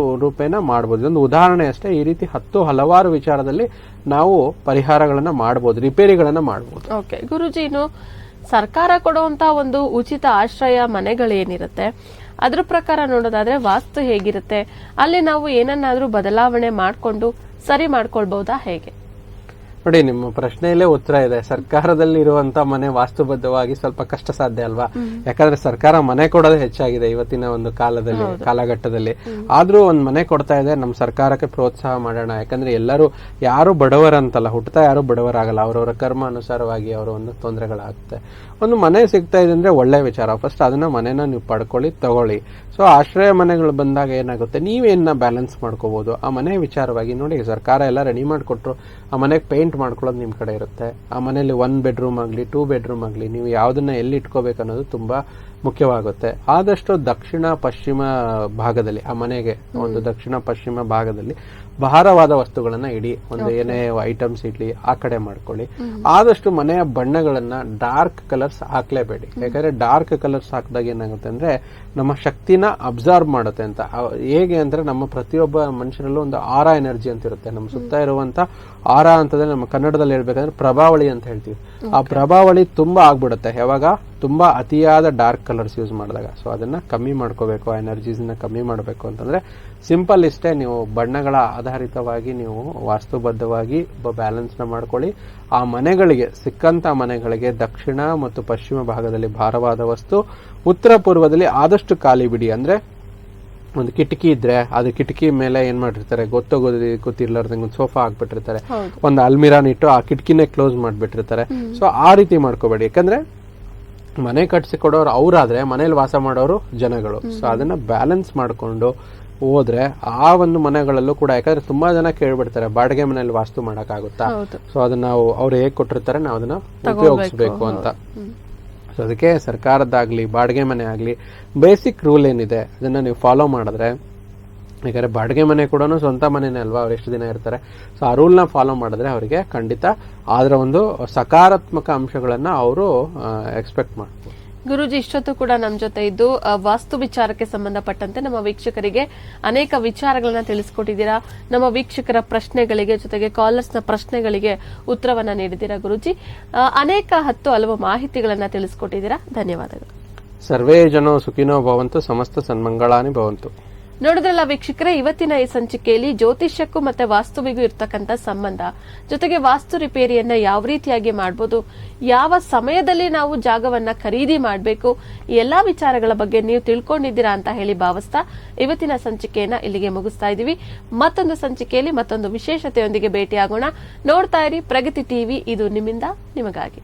ರೂಪೇಣ ಮಾಡಬಹುದು. ಒಂದು ಉದಾಹರಣೆ ಅಷ್ಟೇ, ಈ ರೀತಿ ಹಲವಾರು ವಿಚಾರದಲ್ಲಿ ನಾವು ಪರಿಹಾರಗಳನ್ನ ಮಾಡಬಹುದು, ರಿಪೇರಿಗಳನ್ನ ಮಾಡಬಹುದು. ಓಕೆ ಗುರುಜಿ, ಇನ್ನು ಸರ್ಕಾರ ಕೊಡುವಂತಹ ಒಂದು ಉಚಿತ ಆಶ್ರಯ ಮನೆಗಳೇನಿರುತ್ತೆ ಅದ್ರ ಪ್ರಕಾರ ನೋಡೋದಾದ್ರೆ ವಾಸ್ತು ಹೇಗಿರುತ್ತೆ, ಅಲ್ಲಿ ನಾವು ಏನನ್ನಾದ್ರೂ ಬದಲಾವಣೆ ಮಾಡಿಕೊಂಡು ಸರಿ ಮಾಡ್ಕೊಳ್ಬಹುದಾ, ಹೇಗೆ? ನೋಡಿ, ನಿಮ್ಮ ಪ್ರಶ್ನೆಯಲ್ಲೇ ಉತ್ತರ ಇದೆ. ಸರ್ಕಾರದಲ್ಲಿ ಇರುವಂತ ಮನೆ ವಾಸ್ತುಬದ್ಧವಾಗಿ ಸ್ವಲ್ಪ ಕಷ್ಟ ಸಾಧ್ಯ ಅಲ್ವಾ? ಯಾಕಂದ್ರೆ ಸರ್ಕಾರ ಮನೆ ಕೊಡೋದೇ ಹೆಚ್ಚಾಗಿದೆ ಇವತ್ತಿನ ಒಂದು ಕಾಲಘಟ್ಟದಲ್ಲಿ. ಆದ್ರೂ ಒಂದ್ ಮನೆ ಕೊಡ್ತಾ ಇದೆ, ನಮ್ ಸರ್ಕಾರಕ್ಕೆ ಪ್ರೋತ್ಸಾಹ ಮಾಡೋಣ. ಯಾಕಂದ್ರೆ ಯಾರು ಬಡವರಂತಲ್ಲ, ಹುಟ್ಟತಾ ಯಾರು ಬಡವರಾಗಲ್ಲ, ಅವರವರ ಕರ್ಮ ಅನುಸಾರವಾಗಿ ಅವರ ಒಂದು ತೊಂದರೆಗಳಾಗುತ್ತೆ. ಒಂದು ಮನೆ ಸಿಗ್ತಾ ಇದೆ ಅಂದ್ರೆ ಒಳ್ಳೆ ವಿಚಾರ. ಫಸ್ಟ್ ಅದನ್ನ ಮನೆನ ನೀವು ಪಡ್ಕೊಳ್ಳಿ, ತಗೊಳ್ಳಿ. ಸೊ ಆಶ್ರಯ ಮನೆಗಳು ಬಂದಾಗ ಏನಾಗುತ್ತೆ, ನೀವೇನ ಬ್ಯಾಲೆನ್ಸ್ ಮಾಡ್ಕೋಬಹುದು ಆ ಮನೆ ವಿಚಾರವಾಗಿ. ನೋಡಿ, ಸರ್ಕಾರ ಎಲ್ಲ ರೆಡಿ ಮಾಡಿಕೊಟ್ರು, ಆ ಮನೆಗೆ ಪೇಂಟ್ ಮಾಡ್ಕೊಳ್ಳೋದು ನಿಮ್ ಕಡೆ ಇರುತ್ತೆ. ಆ ಮನೆಯಲ್ಲಿ 1 ಬೆಡ್ರೂಮ್ ಆಗ್ಲಿ 2 ಬೆಡ್ರೂಮ್ ಆಗ್ಲಿ ನೀವು ಯಾವ್ದನ್ನ ಎಲ್ಲಿ ಇಟ್ಕೋಬೇಕು ಅನ್ನೋದು ತುಂಬಾ ಮುಖ್ಯವಾಗುತ್ತೆ. ಆದಷ್ಟು ದಕ್ಷಿಣ ಪಶ್ಚಿಮ ಭಾಗದಲ್ಲಿ, ಆ ಮನೆಗೆ ಒಂದು ದಕ್ಷಿಣ ಪಶ್ಚಿಮ ಭಾಗದಲ್ಲಿ ಭಾರವಾದ ವಸ್ತುಗಳನ್ನ ಇಡಿ, ಒಂದು ಏನೇ ಐಟಮ್ಸ್ ಇಡ್ಲಿ ಆ ಕಡೆ ಮಾಡ್ಕೊಳ್ಳಿ. ಆದಷ್ಟು ಮನೆಯ ಬಣ್ಣಗಳನ್ನ ಡಾರ್ಕ್ ಕಲರ್ಸ್ ಹಾಕ್ಲೇಬೇಡಿ. ಯಾಕಂದ್ರೆ ಡಾರ್ಕ್ ಕಲರ್ಸ್ ಹಾಕಿದಾಗ ಏನಾಗುತ್ತೆ ಅಂದ್ರೆ ನಮ್ಮ ಶಕ್ತಿನ ಅಬ್ಸರ್ವ್ ಮಾಡುತ್ತೆ ಅಂತ. ಹೇಗೆ ಅಂದ್ರೆ ನಮ್ಮ ಪ್ರತಿಯೊಬ್ಬ ಮನುಷ್ಯರಲ್ಲೂ ಒಂದು ಆರಾ ಎನರ್ಜಿ ಅಂತ ಇರುತ್ತೆ. ನಮ್ಮ ಸುತ್ತ ಇರುವಂತ ಆರಾ ಅಂತಂದ್ರೆ ನಮ್ಮ ಕನ್ನಡದಲ್ಲಿ ಹೇಳ್ಬೇಕಂದ್ರೆ ಪ್ರಭಾವಳಿ ಅಂತ ಹೇಳ್ತೀವಿ. ಆ ಪ್ರಭಾವಳಿ ತುಂಬಾ ಆಗ್ಬಿಡುತ್ತೆ ಯಾವಾಗ ತುಂಬಾ ಅತಿಯಾದ ಡಾರ್ಕ್ ಕಲರ್ಸ್ ಯೂಸ್ ಮಾಡಿದಾಗ. ಸೊ ಅದನ್ನ ಕಮ್ಮಿ ಮಾಡ್ಕೋಬೇಕು, ಆ ಎನರ್ಜೀಸ್ ನ ಕಮ್ಮಿ ಮಾಡಬೇಕು ಅಂತಂದ್ರೆ ಸಿಂಪಲ್ ಇಷ್ಟೇ, ನೀವು ಬಣ್ಣಗಳ ಆಧಾರಿತವಾಗಿ ನೀವು ವಾಸ್ತುಬದ್ಧವಾಗಿ ಬ್ಯಾಲೆನ್ಸ್ ನ ಮಾಡ್ಕೊಳ್ಳಿ. ಆ ಮನೆಗಳಿಗೆ ಸಿಕ್ಕಂತ ಮನೆಗಳಿಗೆ ದಕ್ಷಿಣ ಮತ್ತು ಪಶ್ಚಿಮ ಭಾಗದಲ್ಲಿ ಭಾರವಾದ ವಸ್ತು, ಉತ್ತರ ಪೂರ್ವದಲ್ಲಿ ಆದಷ್ಟು ಖಾಲಿ ಬಿಡಿ. ಅಂದ್ರೆ ಒಂದು ಕಿಟಕಿ ಇದ್ರೆ ಅದು ಕಿಟಕಿ ಮೇಲೆ ಏನ್ ಮಾಡಿರ್ತಾರೆ ಗೊತ್ತಿರ್ಲಾರ್ದಂಗೆ ಒಂದು ಸೋಫಾ ಹಾಕ್ಬಿಟ್ಟಿರ್ತಾರೆ, ಒಂದು ಅಲ್ಮಿರಾನ್ ಇಟ್ಟು ಆ ಕಿಟಕಿನೇ ಕ್ಲೋಸ್ ಮಾಡ್ಬಿಟ್ಟಿರ್ತಾರೆ. ಸೊ ಆ ರೀತಿ ಮಾಡ್ಕೋಬೇಡಿ. ಯಾಕಂದ್ರೆ ಮನೆ ಕಟ್ಸಿ ಕೊಡೋರು ಅವ್ರಾದ್ರೆ ಮನೇಲಿ ವಾಸ ಮಾಡೋರು ಜನಗಳು. ಸೊ ಅದನ್ನ ಬ್ಯಾಲೆನ್ಸ್ ಮಾಡ್ಕೊಂಡು ಹೋದ್ರೆ ಆ ಒಂದು ಮನೆಗಳಲ್ಲೂ ಕೂಡ, ಯಾಕಂದ್ರೆ ತುಂಬಾ ಜನ ಕೇಳ್ಬಿಡ್ತಾರೆ ಬಾಡಿಗೆ ಮನೇಲಿ ವಾಸ್ತು ಮಾಡಕ್ ಆಗುತ್ತಾ, ಸೊ ಅದನ್ನ ನಾವು ಅವ್ರು ಹೇಗ್ ಕೊಟ್ಟಿರ್ತಾರೆ ನಾವು ಅದನ್ನ ಉಪಯೋಗಿಸ್ಬೇಕು ಅಂತ. ಸೊ ಅದಕ್ಕೆ ಸರ್ಕಾರದಾಗ್ಲಿ ಬಾಡಿಗೆ ಮನೆ ಆಗ್ಲಿ ಬೇಸಿಕ್ ರೂಲ್ ಏನಿದೆ ಅದನ್ನ ನೀವು ಫಾಲೋ ಮಾಡಿದ್ರೆ, ಯಾಕಂದ್ರೆ ಬಾಡಿಗೆ ಮನೆ ಕೂಡ ಸ್ವಂತ ಮನೆನೇ ಅಲ್ವಾ, ಅವ್ರು ಎಷ್ಟು ದಿನ ಇರ್ತಾರೆ. ಸೊ ಆ ರೂಲ್ ನ ಫಾಲೋ ಮಾಡಿದ್ರೆ ಅವರಿಗೆ ಖಂಡಿತ ಅದರ ಒಂದು ಸಕಾರಾತ್ಮಕ ಅಂಶಗಳನ್ನ ಅವರು ಎಕ್ಸ್ಪೆಕ್ಟ್ ಮಾಡ್ಬೋದು. ಗುರೂಜಿ, ಇಷ್ಟೊತ್ತು ಕೂಡ ನಮ್ಮ ಜೊತೆ ಇದ್ದು ವಾಸ್ತು ವಿಚಾರಕ್ಕೆ ಸಂಬಂಧಪಟ್ಟಂತೆ ನಮ್ಮ ವೀಕ್ಷಕರಿಗೆ ಅನೇಕ ವಿಚಾರಗಳನ್ನ ತಿಳಿಸ್ಕೊಟ್ಟಿದ್ದೀರಾ. ನಮ್ಮ ವೀಕ್ಷಕರ ಪ್ರಶ್ನೆಗಳಿಗೆ ಜೊತೆಗೆ ಕಾಲರ್ಸ್ ನ ಪ್ರಶ್ನೆಗಳಿಗೆ ಉತ್ತರವನ್ನ ನೀಡಿದ್ದೀರಾ ಗುರೂಜಿ. ಅನೇಕ ಹಲವು ಮಾಹಿತಿಗಳನ್ನ ತಿಳಿಸ್ಕೊಟ್ಟಿದ್ದೀರಾ. ಧನ್ಯವಾದಗಳು. ಸರ್ವೇ ಜನೋ ಸುಖಿನೋ ಭವಂತು, ಸಮಸ್ತ ಸನ್ಮಂಗಳಾನಿ ಭವಂತು. ನೋಡಿದ್ರಲ್ಲ ವೀಕ್ಷಕರೇ, ಇವತ್ತಿನ ಈ ಸಂಚಿಕೆಯಲ್ಲಿ ಜ್ಯೋತಿಷ್ಯಕ್ಕೂ ಮತ್ತೆ ವಾಸ್ತುವಿಗೂ ಇರ್ತಕ್ಕಂಥ ಸಂಬಂಧ, ಜೊತೆಗೆ ವಾಸ್ತು ರಿಪೇರಿಯನ್ನ ಯಾವ ರೀತಿಯಾಗಿ ಮಾಡಬಹುದು, ಯಾವ ಸಮಯದಲ್ಲಿ ನಾವು ಜಾಗವನ್ನ ಖರೀದಿ ಮಾಡಬೇಕು, ಈ ಎಲ್ಲಾ ವಿಚಾರಗಳ ಬಗ್ಗೆ ನೀವು ತಿಳ್ಕೊಂಡಿದ್ದೀರಾ ಅಂತ ಹೇಳಿ ಭಾವಿಸ್ತಾ ಇವತ್ತಿನ ಸಂಚಿಕೆಯನ್ನ ಇಲ್ಲಿಗೆ ಮುಗಿಸ್ತಾ ಇದೀವಿ. ಮತ್ತೊಂದು ಸಂಚಿಕೆಯಲ್ಲಿ ಮತ್ತೊಂದು ವಿಶೇಷತೆಯೊಂದಿಗೆ ಭೇಟಿಯಾಗೋಣ. ನೋಡ್ತಾ ಇರಿ ಪ್ರಗತಿ ಟಿವಿ, ಇದು ನಿಮ್ಮಿಂದ ನಿಮಗಾಗಿ.